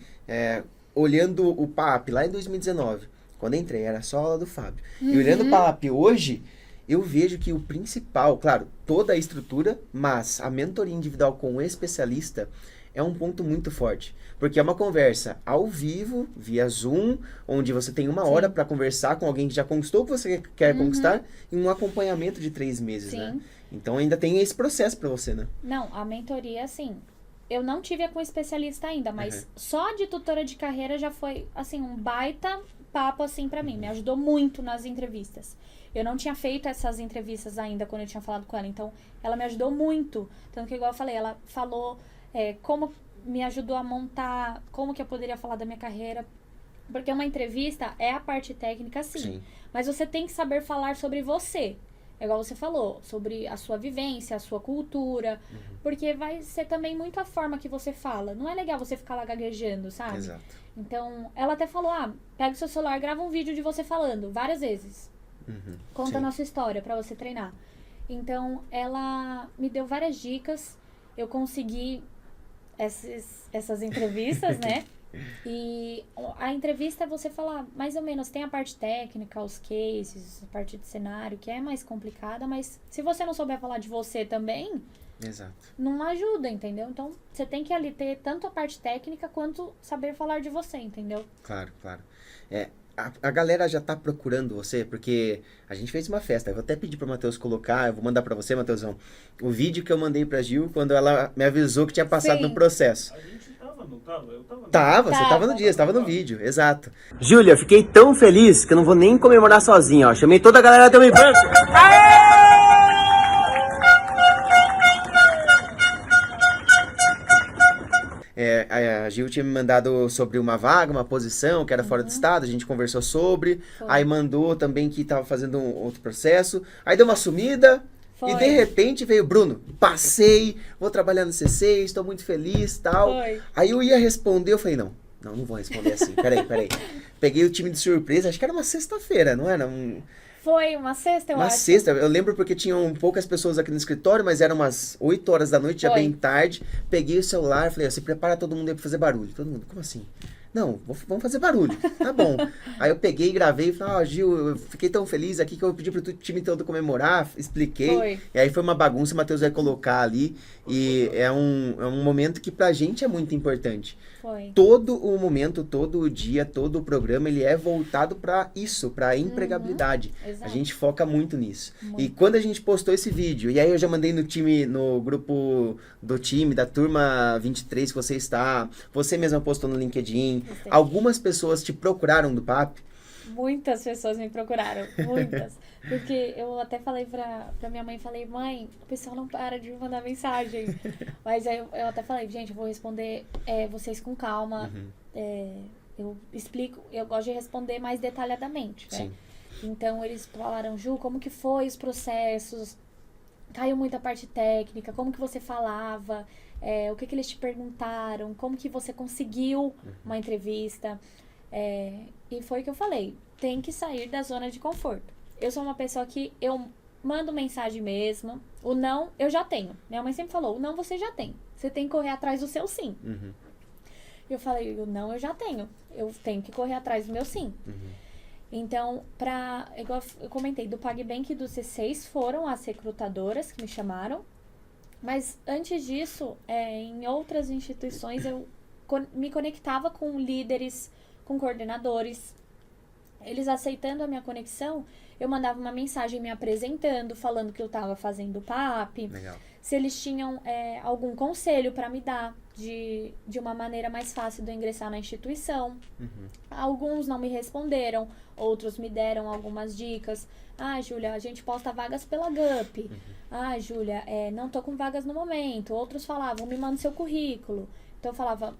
olhando o PAP lá em 2019, quando eu entrei, era só a aula do Fábio. E olhando o PAP hoje, eu vejo que o principal, claro, toda a estrutura, mas a mentoria individual com o especialista é um ponto muito forte. Porque é uma conversa ao vivo, via Zoom, onde você tem uma hora para conversar com alguém que já conquistou o que você quer conquistar, e um acompanhamento de 3 meses, né? Sim. Então ainda tem esse processo para você, né? Não, a mentoria, assim, eu não tive a com especialista ainda, mas só de tutora de carreira já foi, assim, um baita papo, assim, pra mim. Me ajudou muito nas entrevistas. Eu não tinha feito essas entrevistas ainda quando eu tinha falado com ela, então ela me ajudou muito. Tanto que, igual eu falei, ela falou como me ajudou a montar, como que eu poderia falar da minha carreira. Porque uma entrevista é a parte técnica, sim. Mas você tem que saber falar sobre você. É igual você falou, sobre a sua vivência, a sua cultura. Porque vai ser também muito a forma que você fala. Não é legal você ficar lá gaguejando, sabe? Exato. Então, ela até falou, pega o seu celular, grava um vídeo de você falando, várias vezes. Conta a nossa história pra você treinar. Então, ela me deu várias dicas. Eu consegui essas entrevistas, né? E a entrevista é você falar, mais ou menos, tem a parte técnica, os cases, a parte de cenário, que é mais complicada, mas se você não souber falar de você também, Exato. não ajuda, entendeu? Então, você tem que ali ter tanto a parte técnica quanto saber falar de você, entendeu? Claro, claro. A galera já tá procurando você, porque a gente fez uma festa. Eu vou até pedir pro Matheus colocar, eu vou mandar pra você, Matheusão, o vídeo que eu mandei pra Gil quando ela me avisou que tinha passado no processo. A gente tava, não tava? Eu tava. Você tava no dia, você tava no vídeo, exato. Júlia, fiquei tão feliz que eu não vou nem comemorar sozinho, ó. Chamei toda a galera do meu banco. A Gil tinha me mandado sobre uma vaga, uma posição que era fora do estado, a gente conversou sobre, aí mandou também que tava fazendo um outro processo, aí deu uma sumida, e de repente veio, Bruno, passei, vou trabalhar no C6, estou muito feliz e tal. Aí eu ia responder, eu falei, não vou responder assim, peraí. Peguei o time de surpresa, acho que era uma sexta-feira, não era? Foi uma sexta, eu acho. Uma sexta, eu lembro porque tinham poucas pessoas aqui no escritório, mas eram umas 8 horas da noite, já bem tarde. Peguei o celular, falei, se prepara todo mundo aí pra fazer barulho. Todo mundo, como assim? Não, vamos fazer barulho, tá bom. Aí eu peguei e gravei e falei, Gil, eu fiquei tão feliz aqui que eu pedi pro time todo comemorar, expliquei. E aí foi uma bagunça, o Matheus vai colocar ali. E é um momento que pra gente é muito importante. Todo o momento, todo o dia, todo o programa, ele é voltado pra isso, pra empregabilidade. A gente foca muito nisso. E quando a gente postou esse vídeo, e aí eu já mandei no grupo do time, da turma 23 que você está, você mesma postou no LinkedIn, algumas pessoas te procuraram do PAP? Muitas pessoas me procuraram, muitas. Porque eu até falei pra minha mãe, mãe, o pessoal não para de me mandar mensagem. Mas aí eu até falei, gente, eu vou responder vocês com calma. Eu explico, eu gosto de responder mais detalhadamente, né? Sim. Então eles falaram, Ju, como que foi os processos? Caiu muita parte técnica, como que você falava? O que eles te perguntaram? Como que você conseguiu uma entrevista? E foi o que eu falei, tem que sair da zona de conforto. Eu sou uma pessoa que eu mando mensagem mesmo, o não eu já tenho. Minha mãe sempre falou, o não você já tem. Você tem que correr atrás do seu sim. Eu falei, o não eu já tenho. Eu tenho que correr atrás do meu sim. Então, igual eu comentei, do PagBank e do C6 foram as recrutadoras que me chamaram. Mas antes disso, em outras instituições, eu me conectava com líderes, com coordenadores. Eles aceitando a minha conexão, eu mandava uma mensagem me apresentando, falando que eu estava fazendo o PAP. Legal. Se eles tinham algum conselho para me dar de uma maneira mais fácil de eu ingressar na instituição. Alguns não me responderam, outros me deram algumas dicas. Ah, Júlia, a gente posta vagas pela GUP. Ah, Júlia, não tô com vagas no momento. Outros falavam, me manda seu currículo. Então eu falava,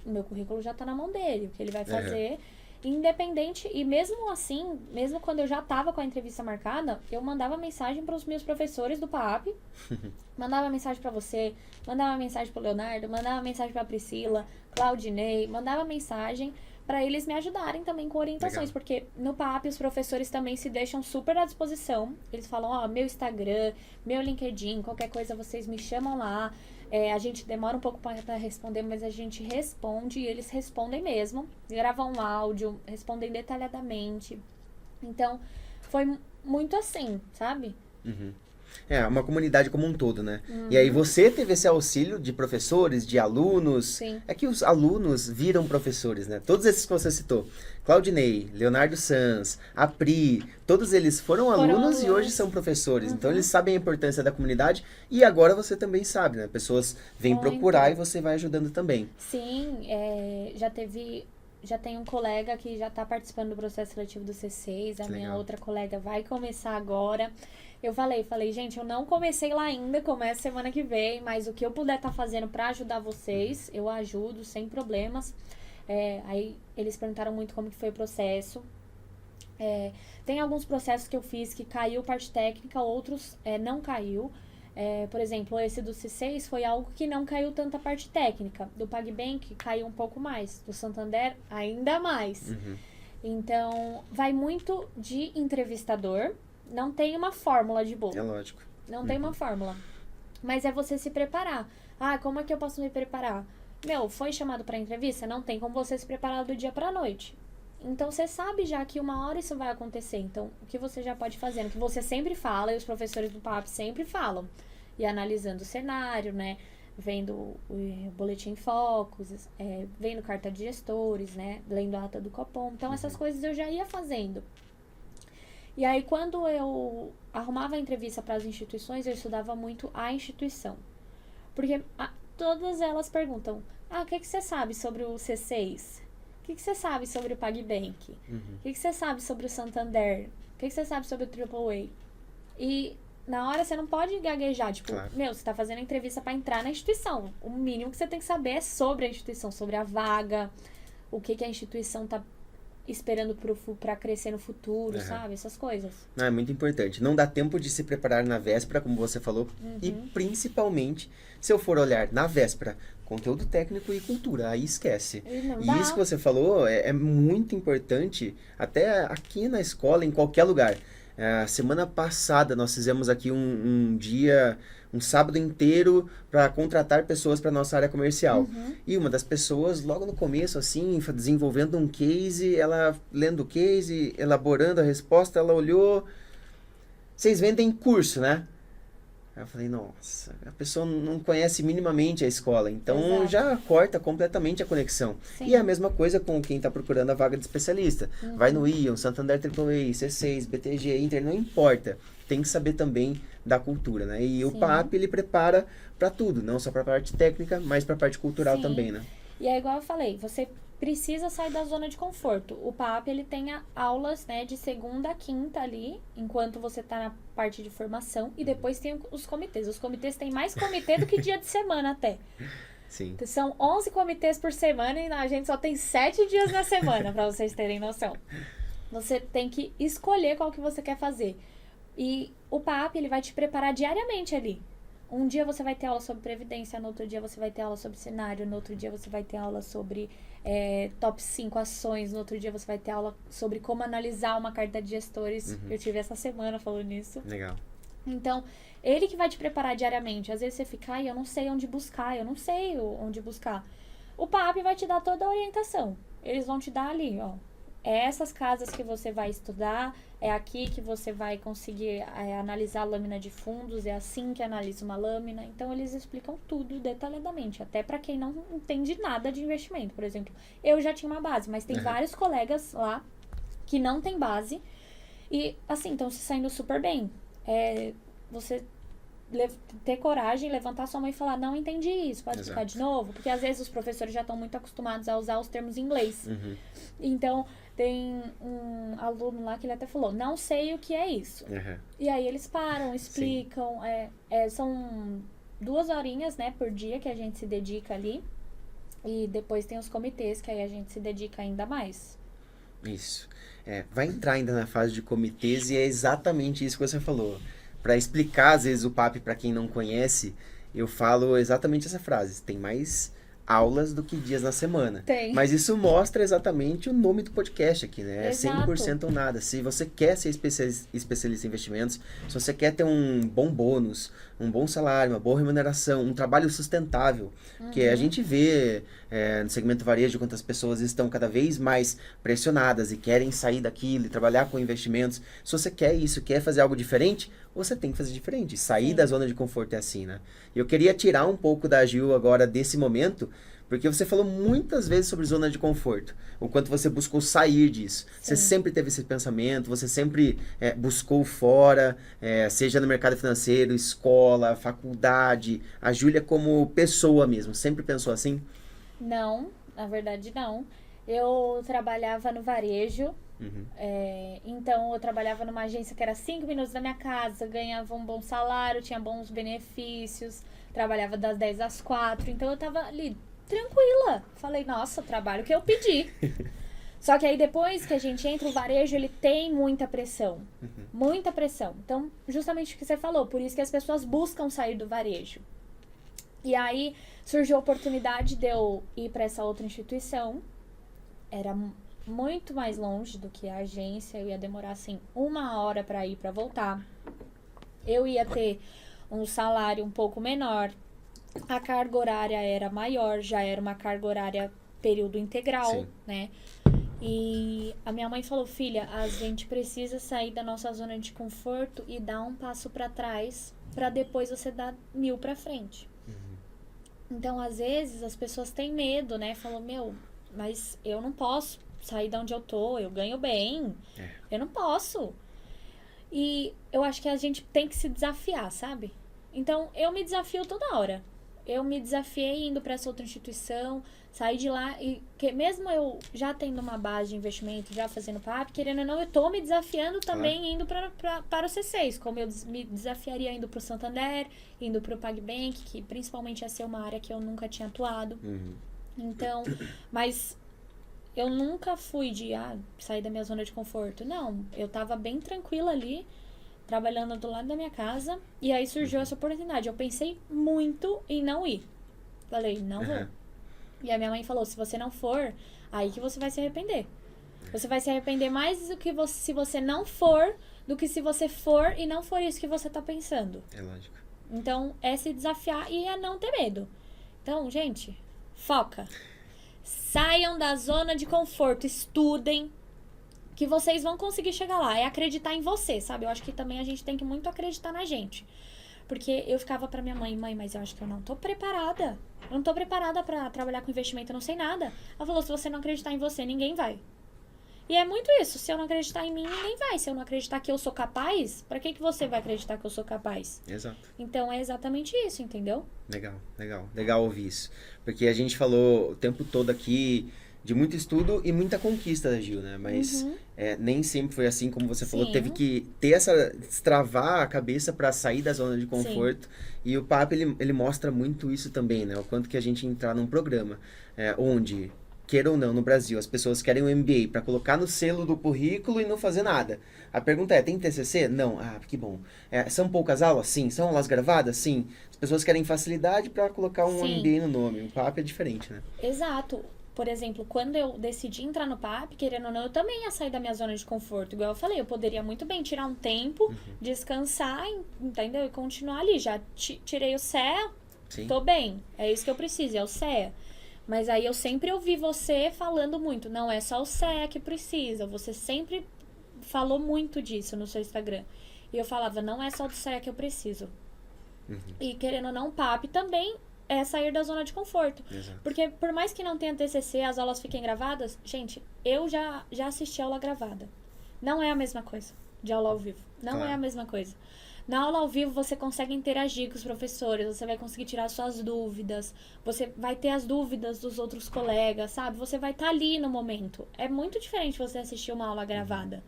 o meu currículo já tá na mão dele, o que ele vai fazer... Independente, e mesmo assim, mesmo quando eu já tava com a entrevista marcada, eu mandava mensagem para os meus professores do PAP, mandava mensagem para você, mandava mensagem pro Leonardo, mandava mensagem pra Priscila, Claudinei, mandava mensagem para eles me ajudarem também com orientações, Legal. porque no PAP os professores também se deixam super à disposição, eles falam, ó, meu Instagram, meu LinkedIn, qualquer coisa vocês me chamam lá. A gente demora um pouco para responder, mas a gente responde e eles respondem mesmo. Gravam um áudio, respondem detalhadamente. Então, foi muito assim, sabe? É, uma comunidade como um todo, né? E aí você teve esse auxílio de professores, de alunos. Sim. É que os alunos viram professores, né? Todos esses que você citou. Claudinei, Leonardo Sanz, a Pri, todos eles foram alunos e hoje são professores. Então eles sabem a importância da comunidade e agora você também sabe, né? Pessoas vêm procurar e você vai ajudando também. Sim, já tem um colega que já está participando do processo seletivo do C6, a minha outra colega vai começar agora. Eu falei, gente, eu não comecei lá ainda, começo semana que vem, mas o que eu puder estar fazendo para ajudar vocês, eu ajudo sem problemas. Aí eles perguntaram muito como que foi o processo. Tem alguns processos que eu fiz que caiu parte técnica, outros não caiu. Por exemplo, esse do C6 foi algo que não caiu tanta parte técnica. Do PagBank caiu um pouco mais. Do Santander, ainda mais. Então, vai muito de entrevistador. Não tem uma fórmula de bolo. É lógico. Não tem uma fórmula. Mas é você se preparar. Ah, como é que eu posso me preparar? Foi chamado para entrevista? Não tem como você se preparar do dia para a noite. Então, você sabe já que uma hora isso vai acontecer. Então, o que você já pode fazer? O que você sempre fala, e os professores do PAP sempre falam. E analisando o cenário, né? Vendo o boletim Focus, vendo carta de gestores, né? Lendo a ata do Copom. Então, essas coisas eu já ia fazendo. E aí, quando eu arrumava a entrevista para as instituições, eu estudava muito a instituição. Porque todas elas perguntam, o que você sabe sobre o C6? O que você sabe sobre o PagBank? O que você sabe sobre o Santander? O que você sabe sobre o AAA? E na hora você não pode gaguejar, tipo, Claro. Você tá fazendo entrevista para entrar na instituição. O mínimo que você tem que saber é sobre a instituição, sobre a vaga, o que a instituição tá esperando pra crescer no futuro, sabe? Essas coisas. É muito importante. Não dá tempo de se preparar na véspera, como você falou. E principalmente, se eu for olhar na véspera, conteúdo técnico e cultura, aí esquece. E isso que você falou é muito importante, até aqui na escola, em qualquer lugar. Semana passada nós fizemos aqui um dia, um sábado inteiro para contratar pessoas para nossa área comercial. E uma das pessoas, logo no começo, assim, desenvolvendo um case, ela lendo o case, elaborando a resposta, ela olhou, vocês vendem curso, né? Aí eu falei, nossa, a pessoa não conhece minimamente a escola, então já corta completamente a conexão. Sim. E é a mesma coisa com quem está procurando a vaga de especialista. Vai no Ion, Santander AAA, C6, BTG, Inter, não importa. Tem que saber também da cultura, né? E o PAP, ele prepara para tudo, não só para a parte técnica, mas para a parte cultural também, né? E é igual eu falei, você precisa sair da zona de conforto. O PAP, ele tem aulas, né, de segunda a quinta ali, enquanto você tá na parte de formação, e depois tem os comitês. Os comitês têm mais comitê do que dia de semana até. Sim. São 11 comitês por semana e a gente só tem 7 dias na semana, pra vocês terem noção. Você tem que escolher qual que você quer fazer. E o PAP, ele vai te preparar diariamente ali. Um dia você vai ter aula sobre previdência, no outro dia você vai ter aula sobre cenário, no outro dia você vai ter aula sobre top 5 ações, no outro dia você vai ter aula sobre como analisar uma carta de gestores. Eu tive essa semana falando nisso. Legal. Então, ele que vai te preparar diariamente. Às vezes você fica, eu não sei onde buscar, eu não sei onde buscar. O PAP vai te dar toda a orientação. Eles vão te dar ali, ó. É essas casas que você vai estudar, é aqui que você vai conseguir analisar a lâmina de fundos, é assim que analisa uma lâmina. Então, eles explicam tudo detalhadamente, até para quem não entende nada de investimento. Por exemplo, eu já tinha uma base, mas tem vários colegas lá que não tem base. E, assim, estão se saindo super bem. Você ter coragem, levantar sua mão e falar, não entendi isso, pode explicar de novo? Porque às vezes os professores já estão muito acostumados a usar os termos em inglês. Então, tem um aluno lá que ele até falou, não sei o que é isso. E aí eles param, explicam. São 2 horinhas, né, por dia que a gente se dedica ali. E depois tem os comitês, que aí a gente se dedica ainda mais. Isso. Vai entrar ainda na fase de comitês e é exatamente isso que você falou. Para explicar, às vezes, o PAP para quem não conhece, eu falo exatamente essa frase. Tem mais aulas do que dias na semana. Tem. Mas isso mostra exatamente o nome do podcast aqui, né? Exato. É 100% ou nada. Se você quer ser especialista em investimentos, se você quer ter um bom bônus, um bom salário, uma boa remuneração, um trabalho sustentável, que a gente vê no segmento varejo quantas pessoas estão cada vez mais pressionadas e querem sair daquilo e trabalhar com investimentos. Se você quer isso, quer fazer algo diferente, você tem que fazer diferente. Sair da zona de conforto é assim, né? E eu queria tirar um pouco da Gil agora desse momento, porque você falou muitas vezes sobre zona de conforto, o quanto você buscou sair disso. Você sempre teve esse pensamento, você sempre buscou fora, seja no mercado financeiro, escola, faculdade. A Júlia como pessoa mesmo, sempre pensou assim? Não, na verdade não. Eu trabalhava no varejo, então eu trabalhava numa agência que era 5 minutos da minha casa, ganhava um bom salário, tinha bons benefícios, trabalhava das 10 às 4, então eu tava ali tranquila. Falei, nossa, trabalho que eu pedi. Só que aí depois que a gente entra, o varejo, ele tem muita pressão. Muita pressão. Então, justamente o que você falou, por isso que as pessoas buscam sair do varejo. E aí surgiu a oportunidade de eu ir para essa outra instituição. Era muito mais longe do que a agência. Eu ia demorar, assim, 1 hora para ir, para voltar. Eu ia ter um salário um pouco menor. A carga horária era maior, já era uma carga horária período integral, né? E a minha mãe falou, filha, a gente precisa sair da nossa zona de conforto e dar um passo para trás, para depois você dar 1000 para frente. Então, às vezes, as pessoas têm medo, né? Falam, mas eu não posso sair de onde eu tô, eu ganho bem, eu não posso. E eu acho que a gente tem que se desafiar, sabe? Então, eu me desafio toda hora. Eu me desafiei indo para essa outra instituição, saí de lá e mesmo eu já tendo uma base de investimento, já fazendo PAP, querendo ou não, eu tô me desafiando também indo para o C6, como eu me desafiaria indo para o Santander, indo para o PagBank, que principalmente ia ser uma área que eu nunca tinha atuado. Então, mas eu nunca fui de sair da minha zona de conforto. Não, eu tava bem tranquila ali, trabalhando do lado da minha casa, e aí surgiu essa oportunidade. Eu pensei muito em não ir. Falei, não vou. E a minha mãe falou, se você não for, aí que você vai se arrepender. Você vai se arrepender mais do que se você não for, do que se você for e não for isso que você tá pensando. É lógico. Então, é se desafiar e é não ter medo. Então, gente, foca. Saiam da zona de conforto, estudem, que vocês vão conseguir chegar lá. É acreditar em você, sabe? Eu acho que também a gente tem que muito acreditar na gente. Porque eu ficava pra minha mãe, mas eu acho que eu não tô preparada. Eu não tô preparada pra trabalhar com investimento, eu não sei nada. Ela falou, se você não acreditar em você, ninguém vai. E é muito isso, se eu não acreditar em mim, ninguém vai. Se eu não acreditar que eu sou capaz, pra que você vai acreditar que eu sou capaz? Exato. Então é exatamente isso, entendeu? Legal ouvir isso. Porque a gente falou o tempo todo aqui de muito estudo e muita conquista da Gil, né? Mas nem sempre foi assim, como você falou. Teve que ter destravar a cabeça para sair da zona de conforto. E o PAP, ele mostra muito isso também, né? O quanto que a gente entrar num programa onde, queira ou não, no Brasil, as pessoas querem um MBA para colocar no selo do currículo e não fazer nada. A pergunta é, tem TCC? Não. Que bom. São poucas aulas? Sim. São aulas gravadas? Sim. As pessoas querem facilidade para colocar um MBA no nome. O PAP é diferente, né? Exato. Por exemplo, quando eu decidi entrar no PAP, querendo ou não, eu também ia sair da minha zona de conforto. Igual eu falei, eu poderia muito bem tirar um tempo, descansar, entendeu? E continuar ali. Já tirei o CEA, tô bem. É isso que eu preciso, é o CEA. Mas aí eu sempre ouvi você falando muito. Não é só o CEA que precisa. Você sempre falou muito disso no seu Instagram. E eu falava, não é só do CEA que eu preciso. E querendo ou não, o PAP também é sair da zona de conforto. Exato. Porque por mais que não tenha TCC, as aulas fiquem gravadas, gente, eu já assisti aula gravada. Não é a mesma coisa de aula ao vivo. Não Claro. é a mesma coisa. Na aula ao vivo, você consegue interagir com os professores, você vai conseguir tirar suas dúvidas, você vai ter as dúvidas dos outros colegas, sabe? Você vai estar ali no momento. É muito diferente você assistir uma aula gravada.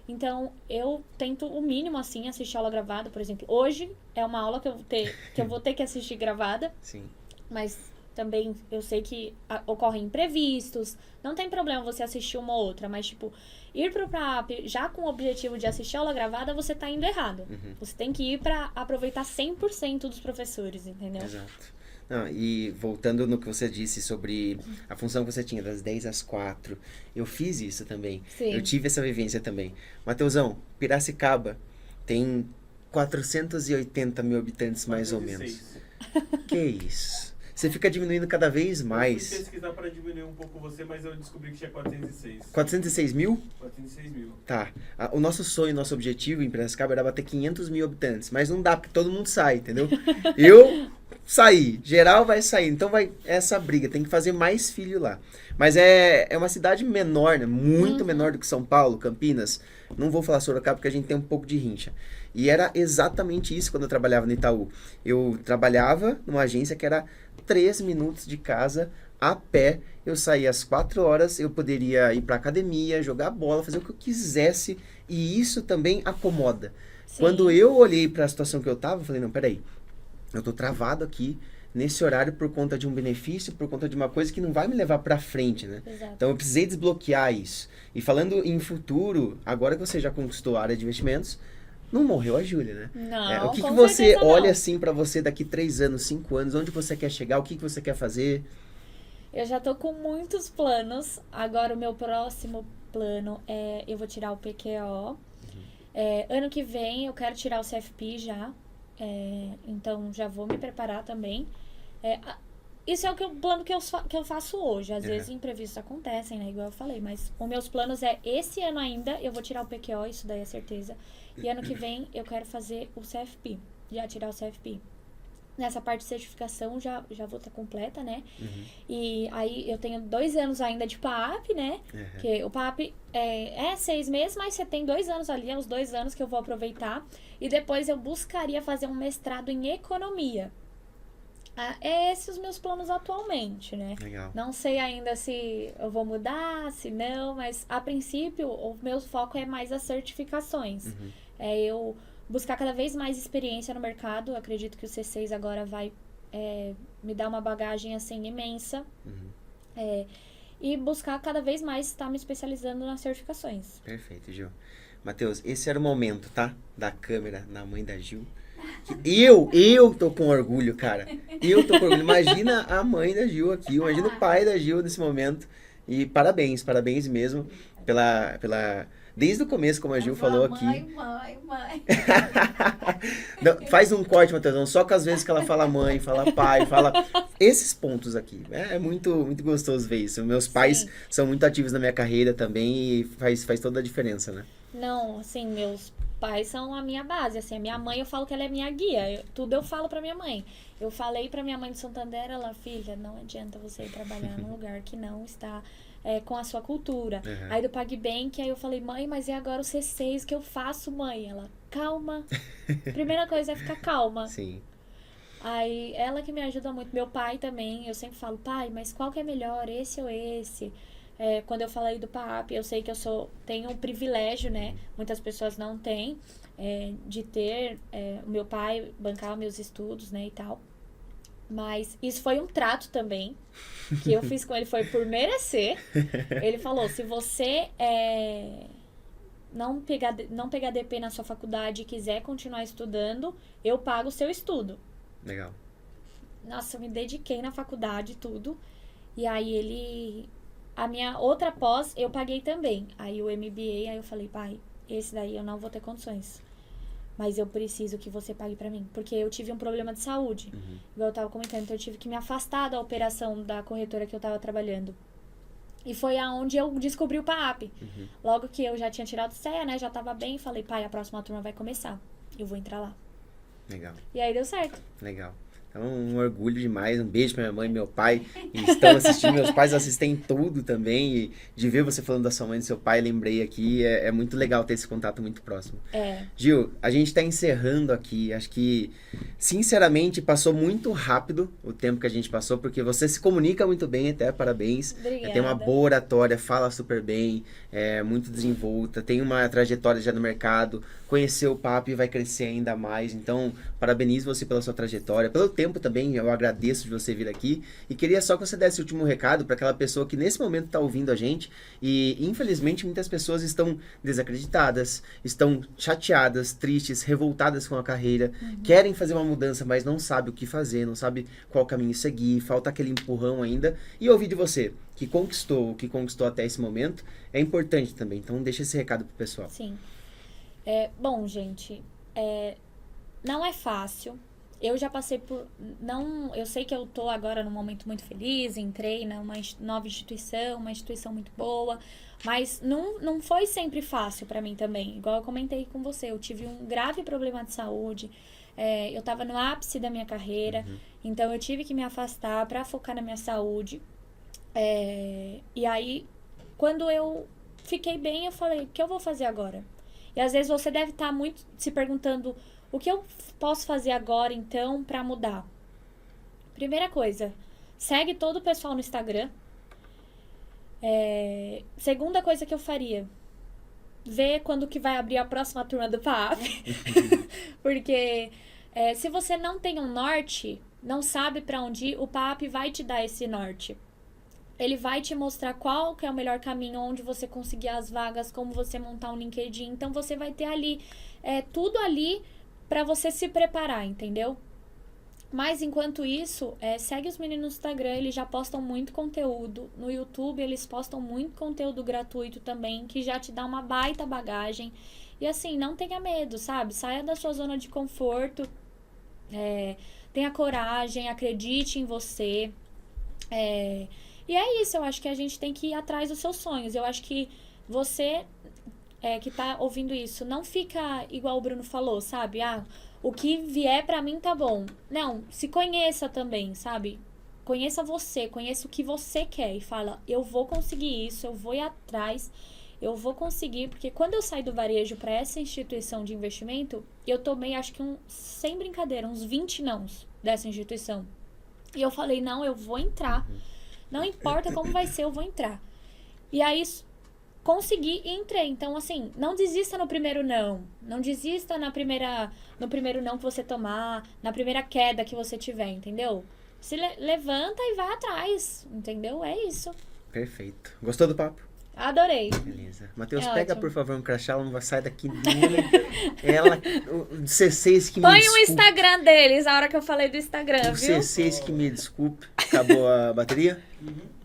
Então, eu tento o mínimo, assim, assistir aula gravada, por exemplo. Hoje é uma aula que eu vou ter que assistir gravada, Sim. mas também eu sei que ocorrem imprevistos. Não tem problema você assistir uma ou outra, mas, tipo, ir pro PAP já com o objetivo de assistir aula gravada, você tá indo errado. Você tem que ir pra aproveitar 100% dos professores, entendeu? Exato. Não, e voltando no que você disse sobre a função que você tinha das 10 às 4, eu fiz isso também. Sim. Eu tive essa vivência também. Mateusão, Piracicaba tem 480 mil habitantes mais ou menos. 406. Que isso? Você fica diminuindo cada vez Eu mais. fui pesquisar para diminuir um pouco você, mas eu descobri que tinha 406. 406 mil? 406 mil. Tá. O nosso sonho, nosso objetivo em Piracicaba era bater 500 mil habitantes. Mas não dá, porque todo mundo sai, entendeu? Eu saí. Geral vai sair. Então vai essa briga. Tem que fazer mais filho lá. Mas é uma cidade menor, né? Muito menor do que São Paulo, Campinas. Não vou falar Sorocaba porque a gente tem um pouco de rincha. E era exatamente isso quando eu trabalhava no Itaú. Eu trabalhava numa agência que era 3 minutos de casa, a pé. Eu saía às 4 horas, eu poderia ir pra academia, jogar bola, fazer o que eu quisesse. E isso também acomoda. Sim. Quando eu olhei pra situação que eu tava, eu falei, não, peraí. Eu tô travado aqui nesse horário por conta de um benefício, por conta de uma coisa que não vai me levar pra frente, né? Exato. Então eu precisei desbloquear isso. E falando em futuro, agora que você já conquistou a área de investimentos, não morreu a Júlia, né? Não, O que com você certeza olha não. assim pra você daqui 3 anos, 5 anos, onde você quer chegar, o que você quer fazer? Eu já tô com muitos planos. Agora o meu próximo plano é eu vou tirar o PQO. Ano que vem eu quero tirar o CFP já. Então já vou me preparar também. Isso é o plano que eu faço hoje. Às vezes imprevistos acontecem, né? Igual eu falei. Mas os meus planos esse ano ainda eu vou tirar o PQO, isso daí é certeza. E ano que vem eu quero fazer o CFP. Já tirar o CFP. Nessa parte de certificação já vou estar completa, né? E aí eu tenho 2 anos ainda de PAP, né? Porque o PAP é 6 meses, mas você tem 2 anos ali, é os 2 anos que eu vou aproveitar. E depois eu buscaria fazer um mestrado em economia. Esses os meus planos atualmente, né? Legal. Não sei ainda se eu vou mudar, se não, mas a princípio o meu foco é mais as certificações. Eu buscar cada vez mais experiência no mercado. Eu acredito que o C6 agora vai me dar uma bagagem assim imensa. E buscar cada vez mais estar me especializando nas certificações. Perfeito, Gil. Matheus, esse era o momento, tá? Da câmera na mãe da Gil. Eu tô com orgulho, cara. Eu tô com orgulho. Imagina a mãe da Gil aqui, imagina o pai da Gil nesse momento. E parabéns mesmo pela desde o começo, como a Gil falou aqui. Mãe. Não, faz um corte, Matheusão, só com as vezes que ela fala mãe, fala pai, fala esses pontos aqui. É muito, muito gostoso ver isso. Meus pais são muito ativos na minha carreira também e faz toda a diferença, né? Não, assim, meus pais são a minha base, assim, a minha mãe eu falo que ela é minha guia, tudo eu falo pra minha mãe. Eu falei pra minha mãe de Santander, ela, filha, não adianta você ir trabalhar num lugar que não está com a sua cultura. Aí do PagBank, aí eu falei, mãe, mas e agora o C6, o que eu faço, mãe? Ela, calma. Primeira coisa é ficar calma. Sim. Aí ela que me ajuda muito, meu pai também, eu sempre falo, pai, mas qual que é melhor, esse ou esse? Quando eu falei do PAP, eu sei que tenho um privilégio, né? Muitas pessoas não têm, de ter o meu pai bancar meus estudos, né, e tal. Mas isso foi um trato também, que eu fiz com ele, foi por merecer. Ele falou, se você não pegar DP na sua faculdade e quiser continuar estudando, eu pago o seu estudo. Legal. Nossa, eu me dediquei na faculdade e tudo. E aí a minha outra pós, eu paguei também. Aí o MBA, aí eu falei, pai, esse daí eu não vou ter condições. Mas eu preciso que você pague pra mim. Porque eu tive um problema de saúde. Igual eu tava comentando, então eu tive que me afastar da operação da corretora que eu tava trabalhando. E foi aonde eu descobri o PAP. Logo que eu já tinha tirado o CEA, né, já tava bem, falei, pai, a próxima turma vai começar. Eu vou entrar lá. Legal. E aí deu certo. Legal. Então, um orgulho demais. Um beijo pra minha mãe e meu pai. E estão assistindo. Meus pais assistem tudo também. E de ver você falando da sua mãe e do seu pai, lembrei aqui. É muito legal ter esse contato muito próximo. Gil, a gente tá encerrando aqui. Acho que, sinceramente, passou muito rápido o tempo que a gente passou, porque você se comunica muito bem, até parabéns. Obrigada. Tem uma boa oratória, fala super bem, é muito desenvolta, tem uma trajetória já no mercado, conheceu o papo e vai crescer ainda mais. Então, parabenizo você pela sua trajetória, pelo tempo também, eu agradeço de você vir aqui. E queria só que você desse o último recado para aquela pessoa que nesse momento está ouvindo a gente e, infelizmente, muitas pessoas estão desacreditadas, estão chateadas, tristes, revoltadas com a carreira, querem fazer uma mudança, mas não sabe o que fazer, não sabe qual caminho seguir, falta aquele empurrão ainda. E ouvir de você, que conquistou o que conquistou até esse momento, é importante também. Então, deixa esse recado pro pessoal. Sim. Bom, gente, não é fácil. Eu já passei por... eu sei que eu tô agora num momento muito feliz, entrei numa nova instituição, uma instituição muito boa, mas não foi sempre fácil pra mim também. Igual eu comentei com você, eu tive um grave problema de saúde, eu tava no ápice da minha carreira, então eu tive que me afastar pra focar na minha saúde. E aí, quando eu fiquei bem, eu falei, o que eu vou fazer agora? E às vezes você deve estar muito se perguntando, o que eu posso fazer agora, então, pra mudar? Primeira coisa, segue todo o pessoal no Instagram. Segunda coisa que eu faria, ver quando que vai abrir a próxima turma do PAP. Porque se você não tem um norte, não sabe pra onde ir, o PAP vai te dar esse norte. Ele vai te mostrar qual que é o melhor caminho, onde você conseguir as vagas, como você montar um LinkedIn. Então, você vai ter ali, tudo ali pra você se preparar, entendeu? Mas, enquanto isso, segue os meninos no Instagram, eles já postam muito conteúdo. No YouTube, eles postam muito conteúdo gratuito também, que já te dá uma baita bagagem. E, assim, não tenha medo, sabe? Saia da sua zona de conforto, tenha coragem, acredite em você. E é isso, eu acho que a gente tem que ir atrás dos seus sonhos. Eu acho que você que tá ouvindo isso, não fica igual o Bruno falou, sabe? O que vier pra mim tá bom. Não, se conheça também, sabe? Conheça você, conheça o que você quer e fala, eu vou conseguir isso, eu vou ir atrás, eu vou conseguir. Porque quando eu saí do varejo pra essa instituição de investimento, eu tomei, acho que sem brincadeira, uns 20 nãos dessa instituição. E eu falei, não, eu vou entrar. Não importa como vai ser, eu vou entrar. E aí, consegui e entrei. Então, assim, não desista no primeiro não. Não desista no primeiro não que você tomar, na primeira queda que você tiver, entendeu? Se levanta e vai atrás, entendeu? É isso. Perfeito. Gostou do papo? Adorei. Beleza. Matheus, É pega, ótimo. por favor, um crachá, ela não vai sair daqui nele. O C6 que me Põe o desculpe. Instagram deles, a hora que eu falei do Instagram, O viu? C6 que me desculpe. Acabou a bateria?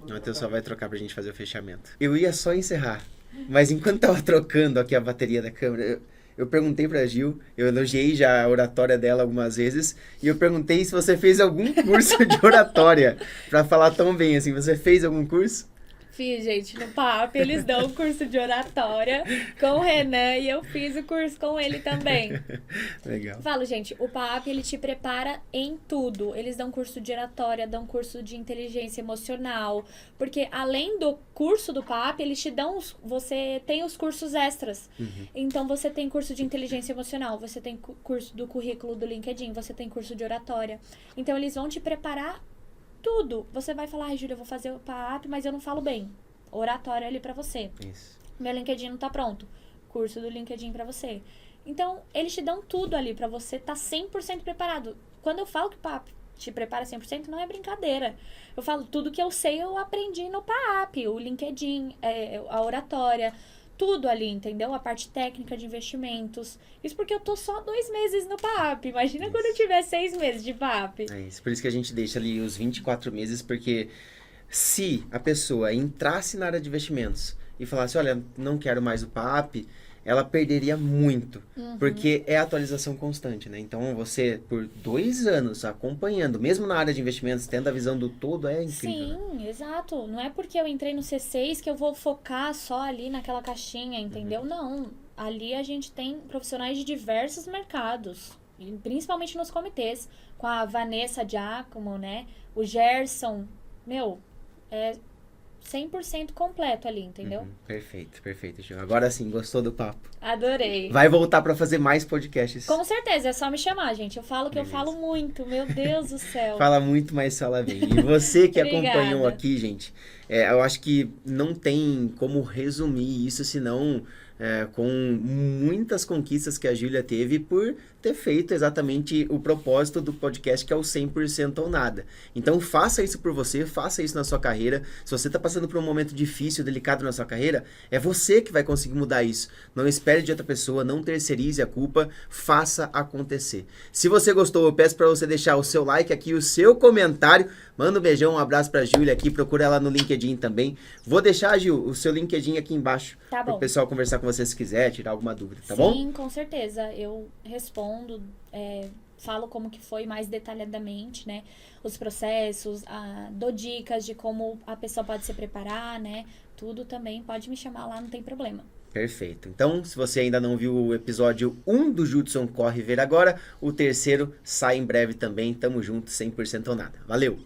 O Matheus só vai trocar pra gente fazer o fechamento. Eu ia só encerrar, mas enquanto tava trocando aqui a bateria da câmera, eu perguntei pra Gil, eu elogiei já a oratória dela algumas vezes, e eu perguntei se você fez algum curso de oratória pra falar tão bem assim. Você fez algum curso? Fiz, gente, no PAP, eles dão o curso de oratória com o Renan e eu fiz o curso com ele também. Legal. Falo, gente, o PAP, ele te prepara em tudo. Eles dão curso de oratória, dão curso de inteligência emocional, porque além do curso do PAP, eles te dão, você tem os cursos extras. Então, você tem curso de inteligência emocional, você tem curso do currículo do LinkedIn, você tem curso de oratória. Então, eles vão te preparar tudo. Você vai falar, ai, Júlia, eu vou fazer o PAP, mas eu não falo bem. Oratório ali pra você. Isso. Meu LinkedIn não tá pronto. Curso do LinkedIn pra você. Então, eles te dão tudo ali pra você tá 100% preparado. Quando eu falo que o PAP te prepara 100%, não é brincadeira. Eu falo, tudo que eu sei, eu aprendi no PAP. O LinkedIn, a oratória, tudo ali, entendeu? A parte técnica de investimentos. Isso porque eu tô só 2 meses no PAP. Imagina quando eu tiver 6 meses de PAP. É isso. Por isso que a gente deixa ali os 24 meses, porque se a pessoa entrasse na área de investimentos e falasse, olha, não quero mais o PAP, ela perderia muito, porque é atualização constante, né? Então, você, por 2 anos acompanhando, mesmo na área de investimentos, tendo a visão do todo, é incrível. Sim, né? exato. Não é porque eu entrei no C6 que eu vou focar só ali naquela caixinha, entendeu? Não. Ali a gente tem profissionais de diversos mercados. e principalmente nos comitês, com a Vanessa Giacomo, né? O Gerson, meu, é 100% completo ali, entendeu? Perfeito, perfeito, Gil. Agora sim, gostou do papo. Adorei. Vai voltar pra fazer mais podcasts. Com certeza, é só me chamar, gente. Eu falo que eu Beleza. falo muito, meu Deus do céu. Fala muito, mas fala bem. E você que Obrigada. acompanhou aqui, gente, eu acho que não tem como resumir isso, senão com muitas conquistas que a Júlia teve por ter feito exatamente o propósito do podcast, que é o 100% ou nada. Então faça isso por você, faça isso na sua carreira. Se você está passando por um momento difícil, delicado na sua carreira, é você que vai conseguir mudar isso. Não espere de outra pessoa, não terceirize a culpa, faça acontecer. Se você gostou, eu peço para você deixar o seu like aqui, o seu comentário. Manda um beijão, um abraço pra Júlia aqui, procura ela no LinkedIn também. Vou deixar, Gil, o seu LinkedIn aqui embaixo, Tá pro bom. pessoal conversar com você se quiser, tirar alguma dúvida, tá bom? Sim, com certeza. Eu respondo, falo como que foi mais detalhadamente, né? Os processos, dou dicas de como a pessoa pode se preparar, né? Tudo também, pode me chamar lá, não tem problema. Perfeito. Então, se você ainda não viu o episódio 1 do Judson, corre ver agora. O terceiro sai em breve também. Tamo junto, 100% ou nada. Valeu!